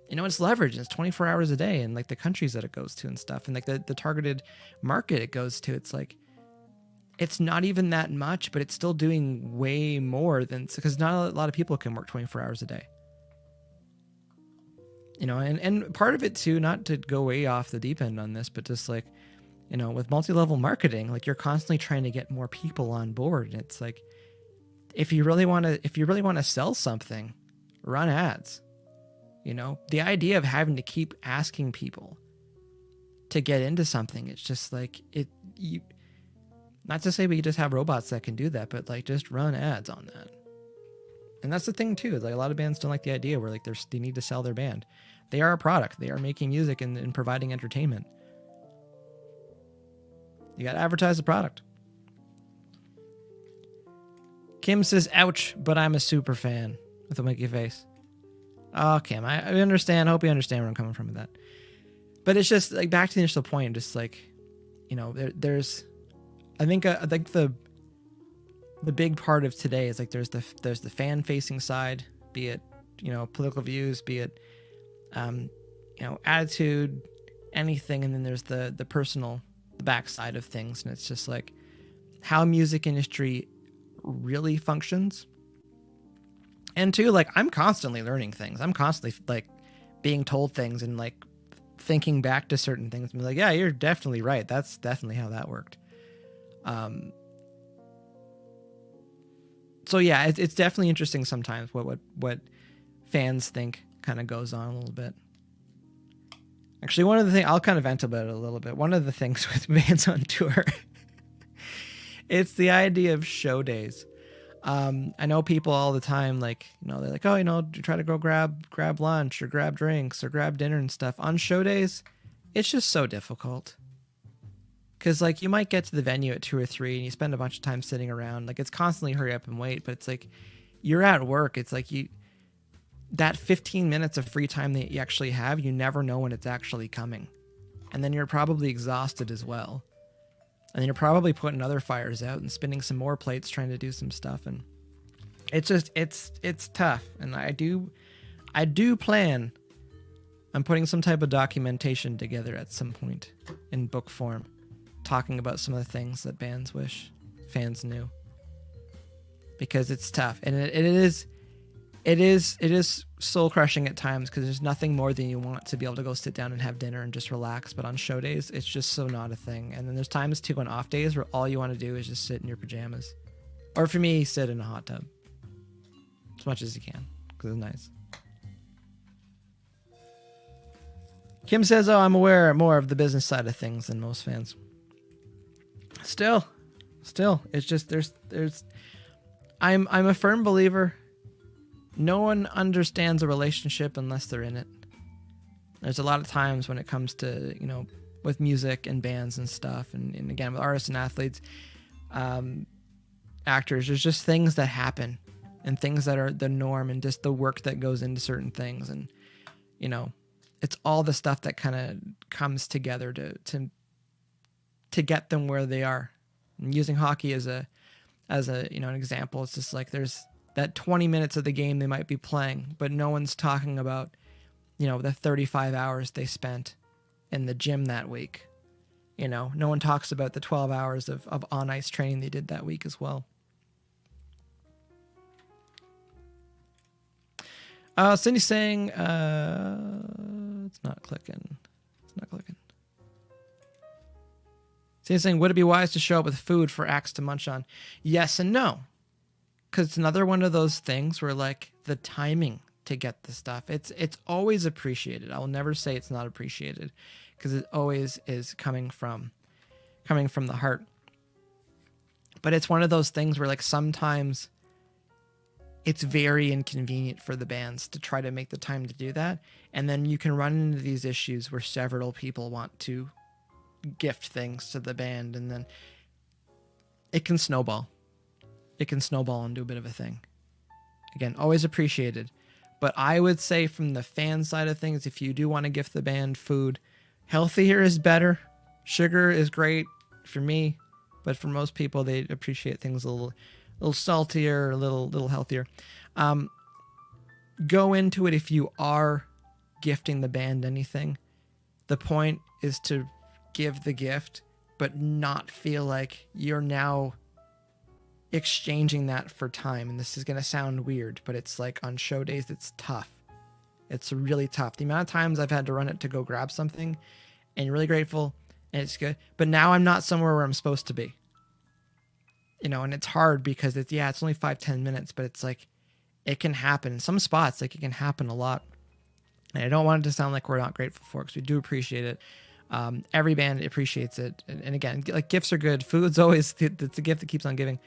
It's leverage. It's 24 hours a day, and like the countries that it goes to and stuff, and like the targeted market it goes to. It's like, it's not even that much, but it's still doing way more than, because not a lot of people can work 24 hours a day. And part of it too, not to go way off the deep end on this, but just like, with multi-level marketing, like, you're constantly trying to get more people on board. And it's like, if you really want to sell something, run ads. The idea of having to keep asking people to get into something, it's just like, not to say we just have robots that can do that, but like, just run ads on that. And that's the thing too, is like, a lot of bands don't like the idea where like they need to sell their band. They are a product. They are making music and providing entertainment. You got to advertise the product. Kim says, ouch, but I'm a super fan, with a winky face. Oh, Kim, I understand. I hope you understand where I'm coming from with that. But it's just like, back to the initial point, just like, there's, I think the big part of today is like, there's the fan facing side, be it, political views, be it, attitude, anything. And then there's the personal, the backside of things. And it's just like how music industry really functions And two, like, I'm constantly learning things. I'm constantly like being told things and like thinking back to certain things and be like, yeah, you're definitely right. That's definitely how that worked. So yeah, it's definitely interesting sometimes what fans think kind of goes on a little bit. Actually, one of the things, I'll kind of vent about it a little bit. One of the things with bands on tour, it's the idea of show days. I know people all the time, like, you know, they're like, oh, you know, try to go grab lunch or grab drinks or grab dinner and stuff. On show days, it's just so difficult. Because, like, you might get to the venue at 2 or 3 and you spend a bunch of time sitting around. Like, it's constantly hurry up and wait. But it's like, you're at work. It's like that 15 minutes of free time that you actually have, you never know when it's actually coming. And then you're probably exhausted as well. And then you're probably putting other fires out and spinning some more plates trying to do some stuff. And it's just, it's tough. And I do plan on putting some type of documentation together at some point in book form, talking about some of the things that bands wish fans knew, because it's tough. And it is soul crushing at times, because there's nothing more than you want to be able to go sit down and have dinner and just relax. But on show days, it's just so not a thing. And then there's times too on off days where all you want to do is just sit in your pajamas, or for me, sit in a hot tub as much as you can, because it's nice. Kim says, oh, I'm aware more of the business side of things than most fans. Still, it's just I'm a firm believer. No one understands a relationship unless they're in it. There's a lot of times when it comes to, you know, with music and bands and stuff, and again with artists and athletes, actors, there's just things that happen and things that are the norm, and just the work that goes into certain things, and, you know, it's all the stuff that kind of comes together to get them where they are. And using hockey as a you know, an example, it's just like there's that 20 minutes of the game they might be playing, but no one's talking about, you know, the 35 hours they spent in the gym that week. You know, no one talks about the 12 hours of on ice training they did that week as well. Cindy's saying, it's not clicking. Cindy's saying, would it be wise to show up with food for acts to munch on? Yes and no. Because it's another one of those things where, like, the timing to get the stuff, it's always appreciated. I will never say it's not appreciated, because it always is coming from the heart. But it's one of those things where, like, sometimes it's very inconvenient for the bands to try to make the time to do that. And then you can run into these issues where several people want to gift things to the band, and then it can snowball. It can snowball into a bit of a thing. Again, always appreciated. But I would say from the fan side of things, if you do want to gift the band food, healthier is better. Sugar is great for me, but for most people, they appreciate things a little saltier, a little healthier. Go into it if you are gifting the band anything. The point is to give the gift, but not feel like you're now exchanging that for time. And this is going to sound weird, but it's like on show days, it's tough. It's really tough. The amount of times I've had to run it to go grab something, and you're really grateful and it's good, but now I'm not somewhere where I'm supposed to be. You know, and it's hard because it's only 5-10 minutes, but it's like, it can happen in some spots. Like, it can happen a lot. And I don't want it to sound like we're not grateful for it, because we do appreciate it. Every band appreciates it. And again, like, gifts are good. Food's always, it's a gift that keeps on giving.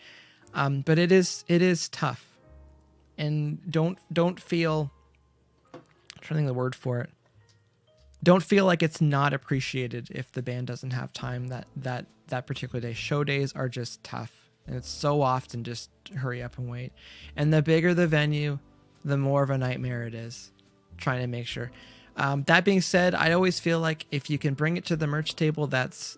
But it is tough. And don't feel, I'm trying to think of the word for it. Don't feel like it's not appreciated if the band doesn't have time that particular day. Show days are just tough. And it's so often just hurry up and wait. And the bigger the venue, the more of a nightmare it is trying to make sure. That being said, I always feel like if you can bring it to the merch table, that's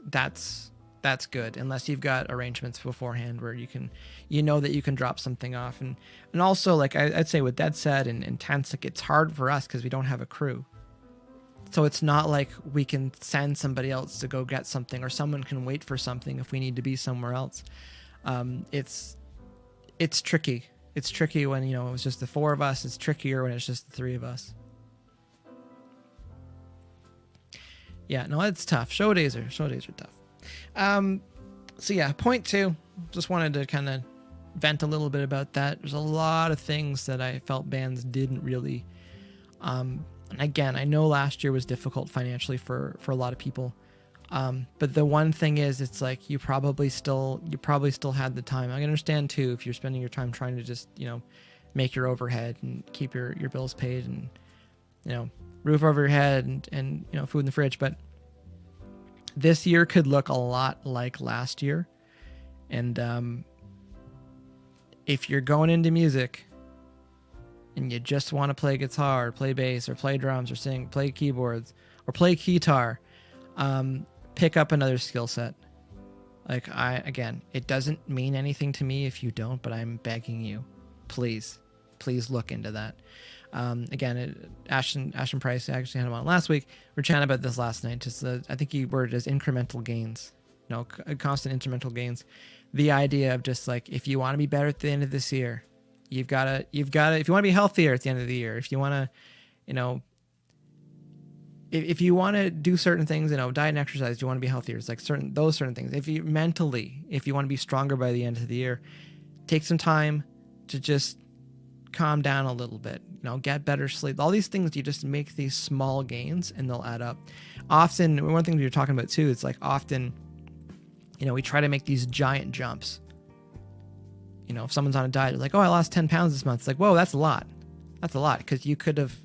good. Unless you've got arrangements beforehand where you know that you can drop something off. And also, like, I'd say with Dead Set and Tense, like, it's hard for us because we don't have a crew. So it's not like we can send somebody else to go get something, or someone can wait for something if we need to be somewhere else. It's tricky It's tricky when, it was just the four of us. It's trickier when it's just the three of us. Yeah, no, it's tough. Show days are tough. So yeah, point 2. Just wanted to kind of vent a little bit about that. There's a lot of things that I felt bands didn't really. And again, I know last year was difficult financially for a lot of people. But the one thing is, it's like you probably still had the time. I understand too if you're spending your time trying to just make your overhead and keep your bills paid and roof over your head and food in the fridge. But this year could look a lot like last year, and if you're going into music and you just want to play guitar, or play bass, or play drums, or sing, play keyboards, or play guitar. Pick up another skill set. It doesn't mean anything to me if you don't, but I'm begging you, please look into that. Ashton Price, I actually had him on last week. We were chatting about this last night. Just I think he worded it as incremental gains, constant incremental gains. The idea of just like, if you want to be better at the end of this year, you've got to, if you want to be healthier at the end of the year, if you want to, if you want to do certain things, diet and exercise, you want to be healthier. It's like those certain things. If you want to be stronger by the end of the year, take some time to just calm down a little bit, get better sleep. All these things, you just make these small gains and they'll add up. Often, one thing we were talking about too, it's like often, we try to make these giant jumps. If someone's on a diet, they're like, oh, I lost 10 pounds this month. It's like, whoa, that's a lot. That's a lot. Because you could have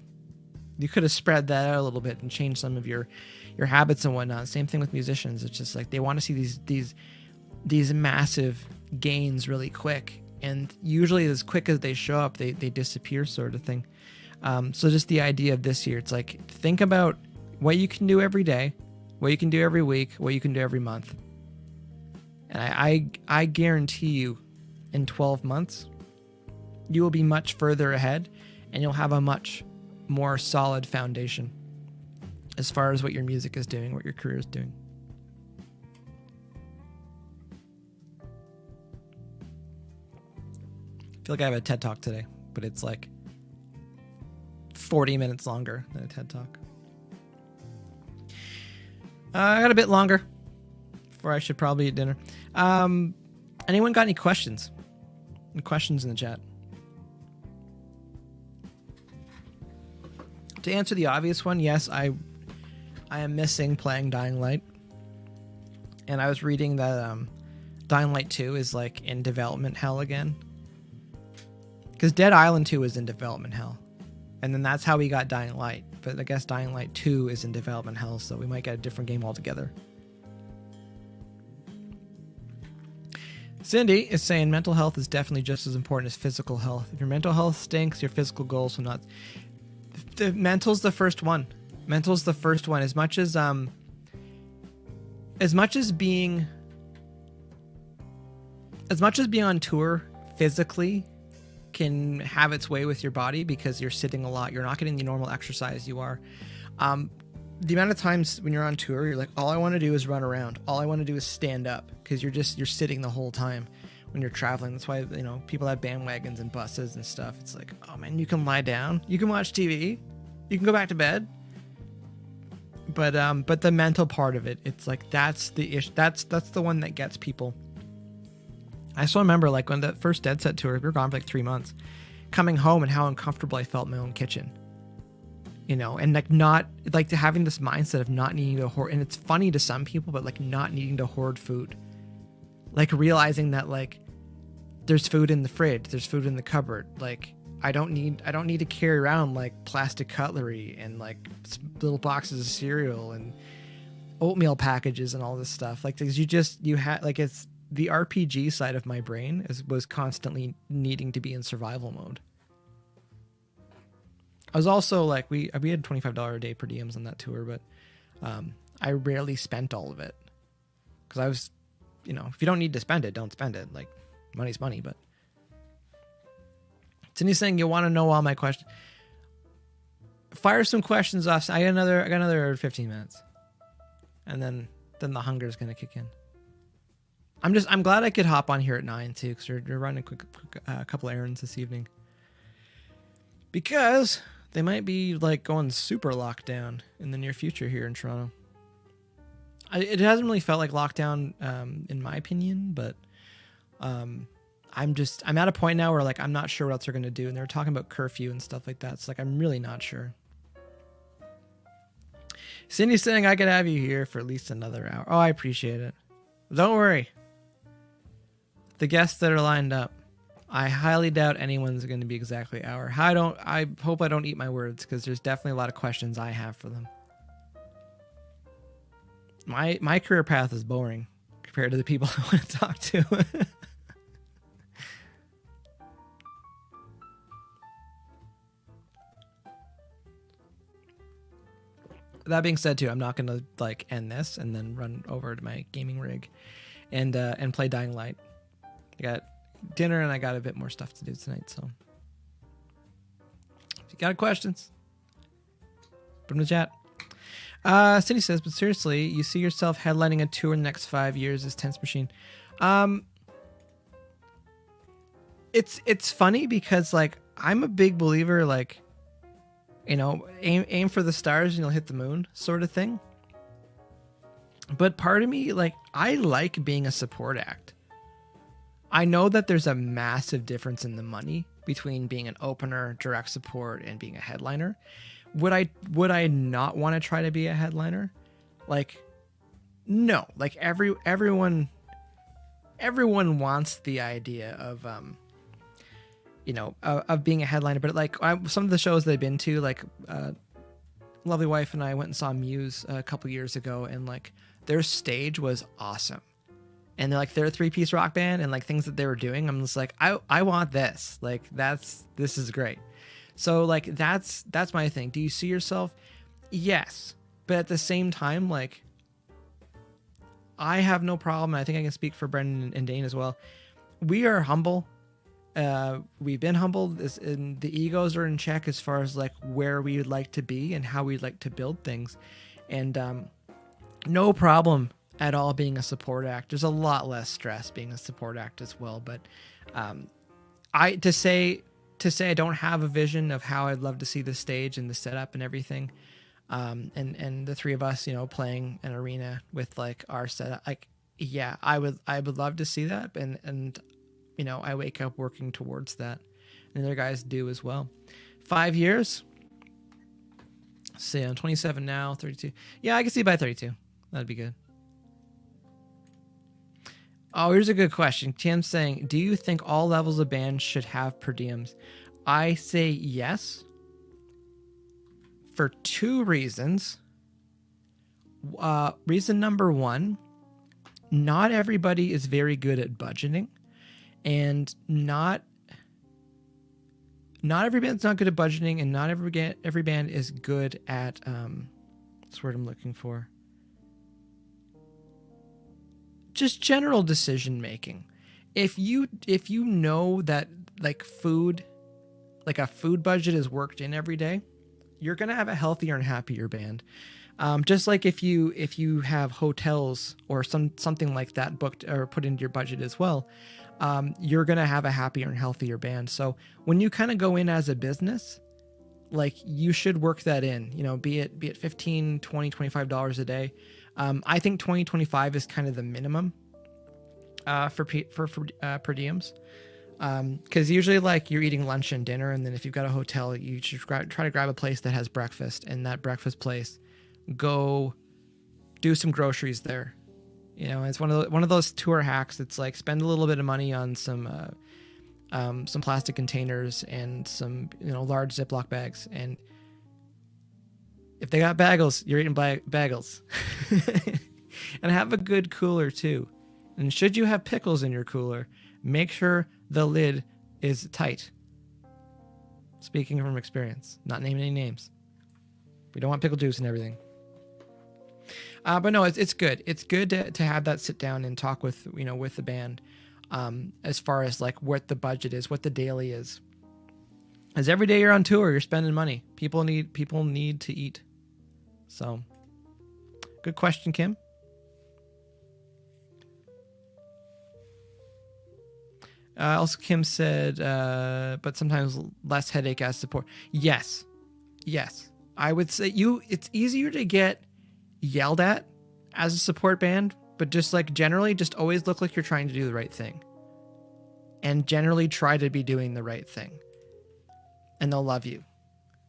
spread that out a little bit and changed some of your habits and whatnot. Same thing with musicians. It's just like they want to see these massive gains really quick, and usually as quick as they show up, they disappear, sort of thing. So just the idea of this year, it's like, think about what you can do every day, what you can do every week, what you can do every month, and I guarantee you, in 12 months, you will be much further ahead, and you'll have a much more solid foundation as far as what your music is doing, what your career is doing. I feel like I have a TED Talk today, but it's like 40 minutes longer than a TED Talk. I got a bit longer before I should probably eat dinner. Anyone got any questions? Any questions in the chat? To answer the obvious one, yes, I am missing playing Dying Light. And I was reading that Dying Light 2 is like in development hell again. Because Dead Island 2 is in development hell. And then that's how we got Dying Light. But I guess Dying Light 2 is in development hell, so we might get a different game altogether. Cindy is saying mental health is definitely just as important as physical health. If your mental health stinks, your physical goals will not. The mental's the first one. Mental's the first one. As much as being on tour physically can have its way with your body because you're sitting a lot, you're not getting the normal exercise you are. The amount of times when you're on tour, you're like, all I want to do is run around. All I want to do is stand up, because you're sitting the whole time when you're traveling. That's why, people have bandwagons and buses and stuff. It's like, oh man, you can lie down, you can watch TV, you can go back to bed. But the mental part of it, it's like, that's the issue. That's the one that gets people. I still remember, like, when that first Dead Set tour, we were gone for like 3 months, coming home and how uncomfortable I felt in my own kitchen. And like not like having this mindset of not needing to hoard, and it's funny to some people, but like not needing to hoard food, like realizing that like there's food in the fridge, there's food in the cupboard. Like I don't need to carry around like plastic cutlery and like little boxes of cereal and oatmeal packages and all this stuff. Like you had like, it's the RPG side of my brain was constantly needing to be in survival mode. I was also like, we had $25 a day per diems on that tour, but I rarely spent all of it, because I was, if you don't need to spend it, don't spend it. Like, money's money. But Cindy's saying you want to know all my questions. Fire some questions off. I got another 15 minutes, and then the hunger is gonna kick in. I'm glad I could hop on here at 9 too, because we're running a couple errands this evening. Because they might be like going super lockdown in the near future here in Toronto. It hasn't really felt like lockdown, in my opinion, but I'm at a point now where like I'm not sure what else they're gonna do, and they're talking about curfew and stuff like that. It's like I'm really not sure. Cindy's saying I could have you here for at least another hour. Oh, I appreciate it. Don't worry. The guests that are lined up, I highly doubt anyone's going to be exactly an hour. I hope I don't eat my words, because there's definitely a lot of questions I have for them. My career path is boring compared to the people I want to talk to. That being said, too, I'm not going to like end this and then run over to my gaming rig and play Dying Light. I got dinner and I got a bit more stuff to do tonight. So if you got questions, put them in the chat. Cindy says, but seriously, you see yourself headlining a tour in the next 5 years as Tense Machine? It's funny because like I'm a big believer, like, you know, aim for the stars and you'll hit the moon sort of thing. But part of me, like, I like being a support act. I know that there's a massive difference in the money between being an opener, direct support, and being a headliner. Would I not want to try to be a headliner? Like, no. Like everyone wants the idea of of being a headliner. But like some of the shows they've been to, like lovely wife and I went and saw Muse a couple years ago, and like their stage was awesome. And they're like, they're a 3-piece rock band, and like things that they were doing, I'm just like, I want this. Like this is great. So like that's my thing. Do you see yourself? Yes. But at the same time, like I have no problem. I think I can speak for Brendan and Dane as well. We are humble. We've been humbled, and the egos are in check as far as like where we would like to be and how we'd like to build things. And no problem at all being a support act. There's a lot less stress being a support act as well. But to say I don't have a vision of how I'd love to see the stage and the setup and everything, and the three of us, you know, playing an arena with like our setup, like, yeah, I would love to see that, and you know, I wake up working towards that, and the other guys do as well. 5 years. See, I'm 27 now, 32. Yeah, I can see by 32. That'd be good. Oh, here's a good question. Tim's saying, do you think all levels of bands should have per diems? I say yes. For 2 reasons. Reason number 1, not everybody is very good at budgeting. And not every band's not good at budgeting, and not every band is good at that's what I'm looking for. Just general decision making. If you know that like food, like a food budget is worked in every day, you're gonna have a healthier and happier band. Just like if you have hotels or something like that booked or put into your budget as well, you're gonna have a happier and healthier band. So when you kind of go in as a business, like you should work that in. You know, be it $15, $20, $25 a day. I think 20-25 is kind of the minimum for per diems, because usually like you're eating lunch and dinner, and then if you've got a hotel, you should try to grab a place that has breakfast, and that breakfast place, go do some groceries there. You know, it's one of those tour hacks. It's like spend a little bit of money on some plastic containers and some, you know, large Ziploc bags, and if they got bagels, you're eating bagels. And have a good cooler too. And should you have pickles in your cooler, make sure the lid is tight. Speaking from experience, not naming any names. We don't want pickle juice and everything. But no, it's good. It's good to have that sit down and talk with the band, as far as like what the budget is, what the daily is. As every day you're on tour, you're spending money. People need to eat. So, good question, Kim. Also, Kim said, but sometimes less headache as support. Yes. I would say it's easier to get yelled at as a support band, but just like generally just always look like you're trying to do the right thing. And generally try to be doing the right thing. And they'll love you.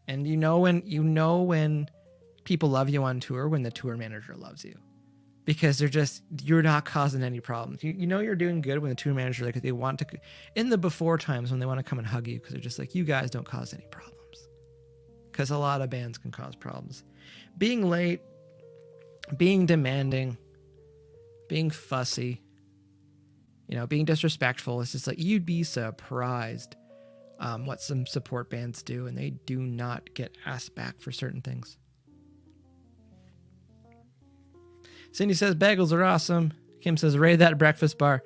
And you know when people love you on tour, when the tour manager loves you. Because you're not causing any problems. You know you're doing good when the tour manager, like, they want to, in the before times when they want to come and hug you, because they're just like, you guys don't cause any problems. Because a lot of bands can cause problems. Being late, being demanding, being fussy, being disrespectful. It's just like, you'd be surprised what some support bands do, and they do not get asked back for certain things. Cindy says bagels are awesome. Kim says raid that breakfast bar.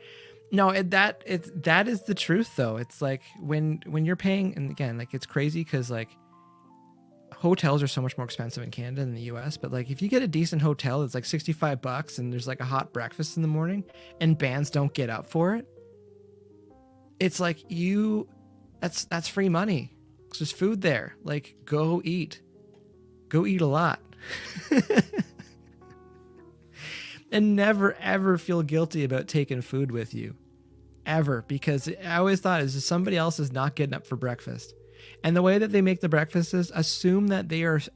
No, that is the truth though. It's like when you're paying, and again, like, it's crazy because like hotels are so much more expensive in Canada than the US, but like if you get a decent hotel, it's like $65 and there's like a hot breakfast in the morning and bands don't get up for it. It's like that's free money. It's just food there. Like, go eat a lot. And never, ever feel guilty about taking food with you. Ever. Because I always thought is somebody else is not getting up for breakfast. And the way that they make the breakfast is assume that they've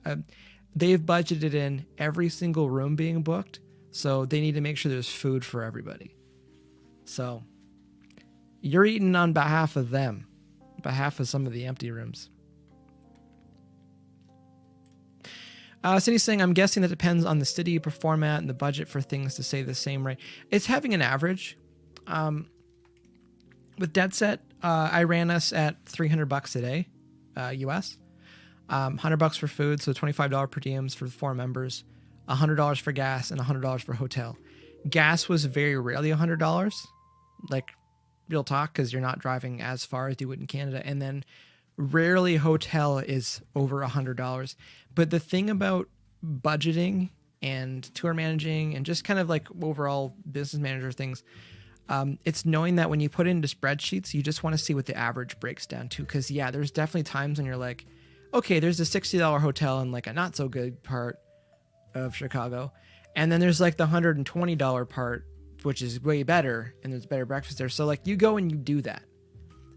budgeted in every single room being booked. So they need to make sure there's food for everybody. So you're eating on behalf of them. Behalf of some of the empty rooms. Cindy's saying, I'm guessing that depends on the city you perform at and the budget for things to say the same rate. It's having an average. With Dead Set, I ran us at $300 a day, US. $100 for food, so $25 per diems for the 4 members, $100 for gas, and $100 for hotel. Gas was very rarely $100, like real talk, because you're not driving as far as you would in Canada. And then rarely hotel is over $100. But the thing about budgeting and tour managing and just kind of like overall business manager things, it's knowing that when you put it into spreadsheets, you just want to see what the average breaks down to. Because yeah, there's definitely times when you're like, okay, there's a $60 hotel in like a not so good part of Chicago, and then there's like the $120 part, which is way better, and there's better breakfast there. So like you go and you do that.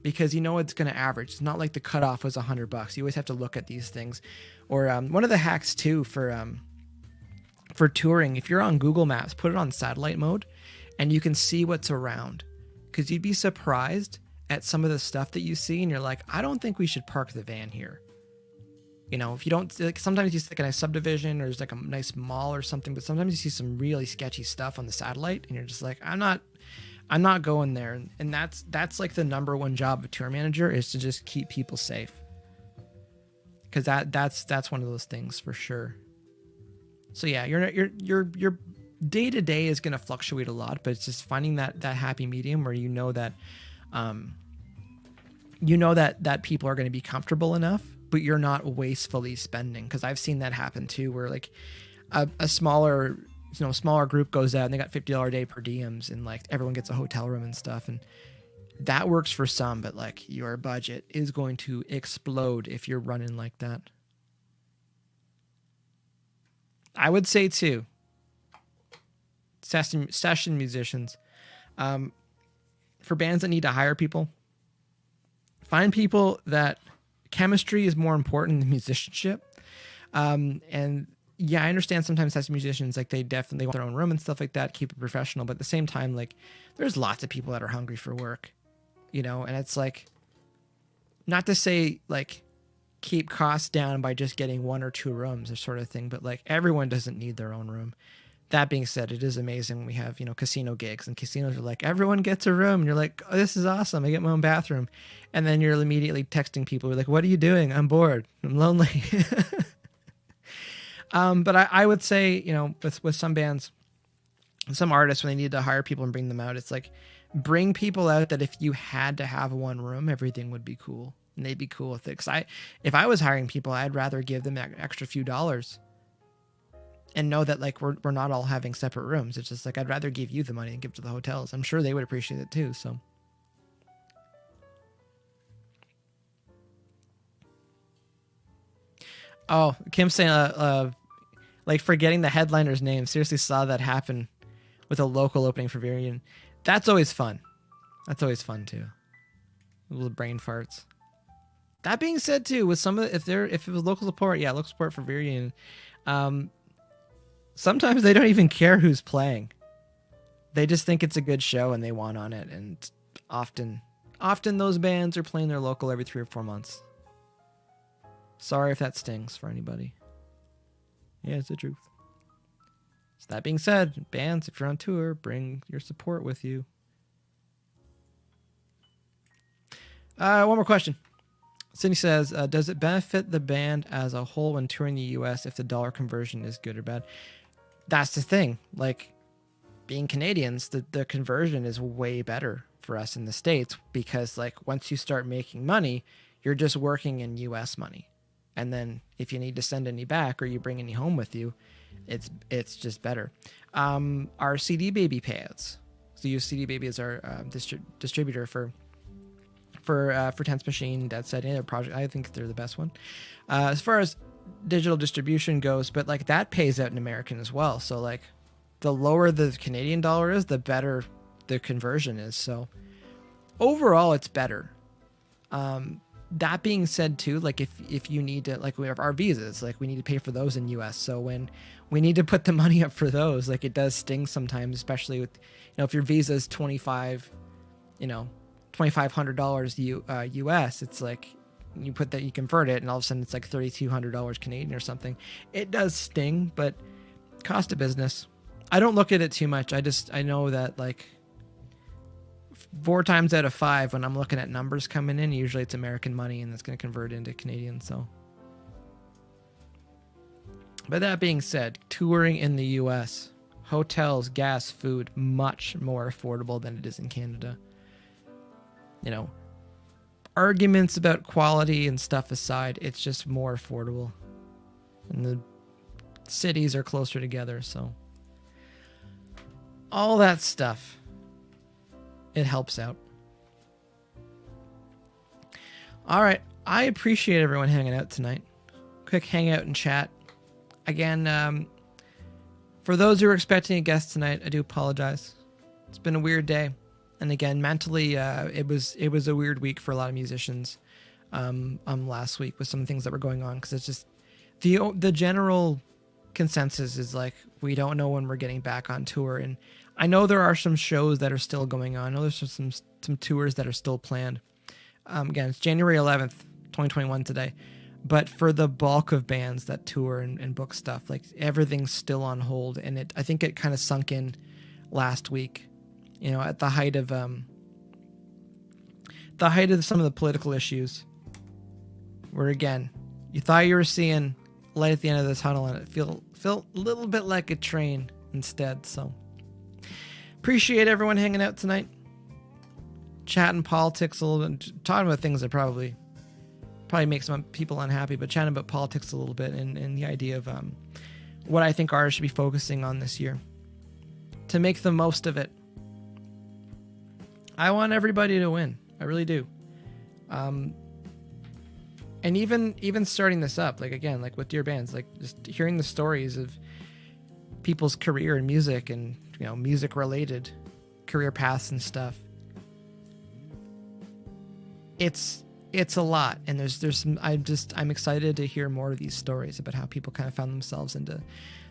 Because you know it's going to average. It's not like the cutoff was $100. You always have to look at these things. Or one of the hacks too for touring, if you're on Google Maps, put it on satellite mode, and you can see what's around. Because you'd be surprised at some of the stuff that you see, and you're like, I don't think we should park the van here. If you don't, like, sometimes you see like a nice subdivision or there's like a nice mall or something, but sometimes you see some really sketchy stuff on the satellite, and you're just like, I'm not going there. And that's like the number one job of a tour manager, is to just keep people safe. Because that's one of those things for sure. So yeah, your day to day is going to fluctuate a lot, but it's just finding that happy medium where that people are going to be comfortable enough, but you're not wastefully spending. Because I've seen that happen too, where like a smaller group goes out and they got $50 a day per diems, and like everyone gets a hotel room and stuff, and that works for some, but like your budget is going to explode if you're running like that. I would say too, session musicians, for bands that need to hire people, find people that chemistry is more important than musicianship. And yeah, I understand sometimes as musicians, like they definitely want their own room and stuff like that, keep it professional. But at the same time, like there's lots of people that are hungry for work, and it's like, not to say like keep costs down by just getting 1 or 2 rooms or sort of thing, but like everyone doesn't need their own room. That being said, it is amazing when we have, casino gigs, and casinos are like, everyone gets a room. And you're like, oh, this is awesome. I get my own bathroom. And then you're immediately texting people. You're like, what are you doing? I'm bored. I'm lonely. But I would say, with some bands, some artists, when they need to hire people and bring them out, it's like, bring people out that if you had to have one room, everything would be cool. And they'd be cool with it. Because if I was hiring people, I'd rather give them that extra few dollars and know that like we're not all having separate rooms. It's just like, I'd rather give you the money and give it to the hotels. I'm sure they would appreciate it too. So Oh, Kim's saying, like forgetting the headliner's name. Seriously saw that happen with a local opening for Varian. That's always fun. That's always fun too. Little brain farts. That being said, too, with some of the, if it was local support, yeah, local support for Varian. Sometimes they don't even care who's playing. They just think it's a good show and they want on it. And often those bands are playing their local every 3 or 4 months. Sorry if that stings for anybody. Yeah, it's the truth. So that being said, bands, if you're on tour, bring your support with you. One more question. Sydney says, does it benefit the band as a whole when touring the U.S. if the dollar conversion is good or bad? That's the thing. Like, being Canadians, the conversion is way better for us in the States because, like, once you start making money, you're just working in U.S. money. And then if you need to send any back or you bring any home with you, it's just better. Our CD Baby payouts. So use CD Baby as our distributor for Tense Machine, Dead Set, any other project. I think they're the best one. As far as digital distribution goes, but like that pays out in American as well. So like the lower the Canadian dollar is, the better the conversion is. So overall, it's better. That being said too, like if you need to, like we have our visas, like we need to pay for those in US. So when we need to put the money up for those, like it does sting sometimes, especially with, if your visa is $2,500 US, it's like you put that, you convert it and all of a sudden it's like $3,200 Canadian or something. It does sting, but cost of business. I don't look at it too much. I know that like 4 times out of 5 when I'm looking at numbers coming in, usually it's American money and it's going to convert into Canadian. So, but that being said, touring in the US, hotels, gas, food, much more affordable than it is in Canada. Arguments about quality and stuff aside, it's just more affordable. And the cities are closer together, so all that stuff, it helps out. All right. I appreciate everyone hanging out tonight. Quick hangout and chat. Again, for those who are expecting a guest tonight, I do apologize. It's been a weird day. And again, mentally, it was a weird week for a lot of musicians last week with some things that were going on. Because it's just the general consensus is like, we don't know when we're getting back on tour. And I know there are some shows that are still going on. I know there's some tours that are still planned. Again, it's January 11th, 2021 today. But for the bulk of bands that tour and book stuff, like everything's still on hold. And I think it kind of sunk in last week, at the height of some of the political issues, where again, you thought you were seeing light at the end of the tunnel and it felt a little bit like a train instead. So appreciate everyone hanging out tonight, chatting politics a little bit, talking about things that probably make some people unhappy, but chatting about politics a little bit and the idea of what I think artists should be focusing on this year to make the most of it. I want everybody to win. I really do. And even starting this up, like again, like with DearBands, like just hearing the stories of people's career in music and music related career paths and stuff. It's a lot, and there's some. I'm excited to hear more of these stories about how people kind of found themselves into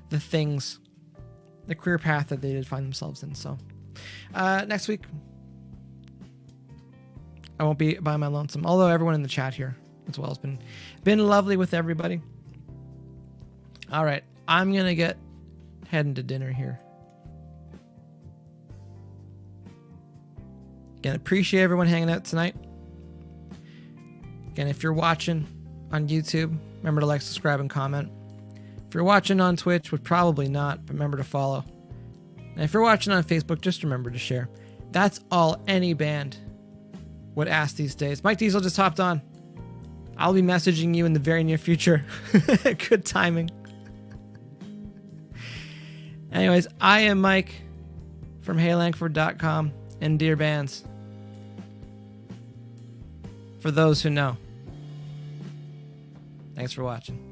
the career path that they did find themselves in. So next week, I won't be by my lonesome. Although everyone in the chat here as well has been lovely with everybody. All right, I'm gonna get heading to dinner here. Again, appreciate everyone hanging out tonight. Again, if you're watching on YouTube, remember to like, subscribe, and comment. If you're watching on Twitch, would probably not, but remember to follow. And if you're watching on Facebook, just remember to share. That's all any band would ask these days. Mike Diesel just hopped on. I'll be messaging you in the very near future. Good timing. Anyways, I am Mike from HeyLangford.com and DearBands. For those who know. Thanks for watching.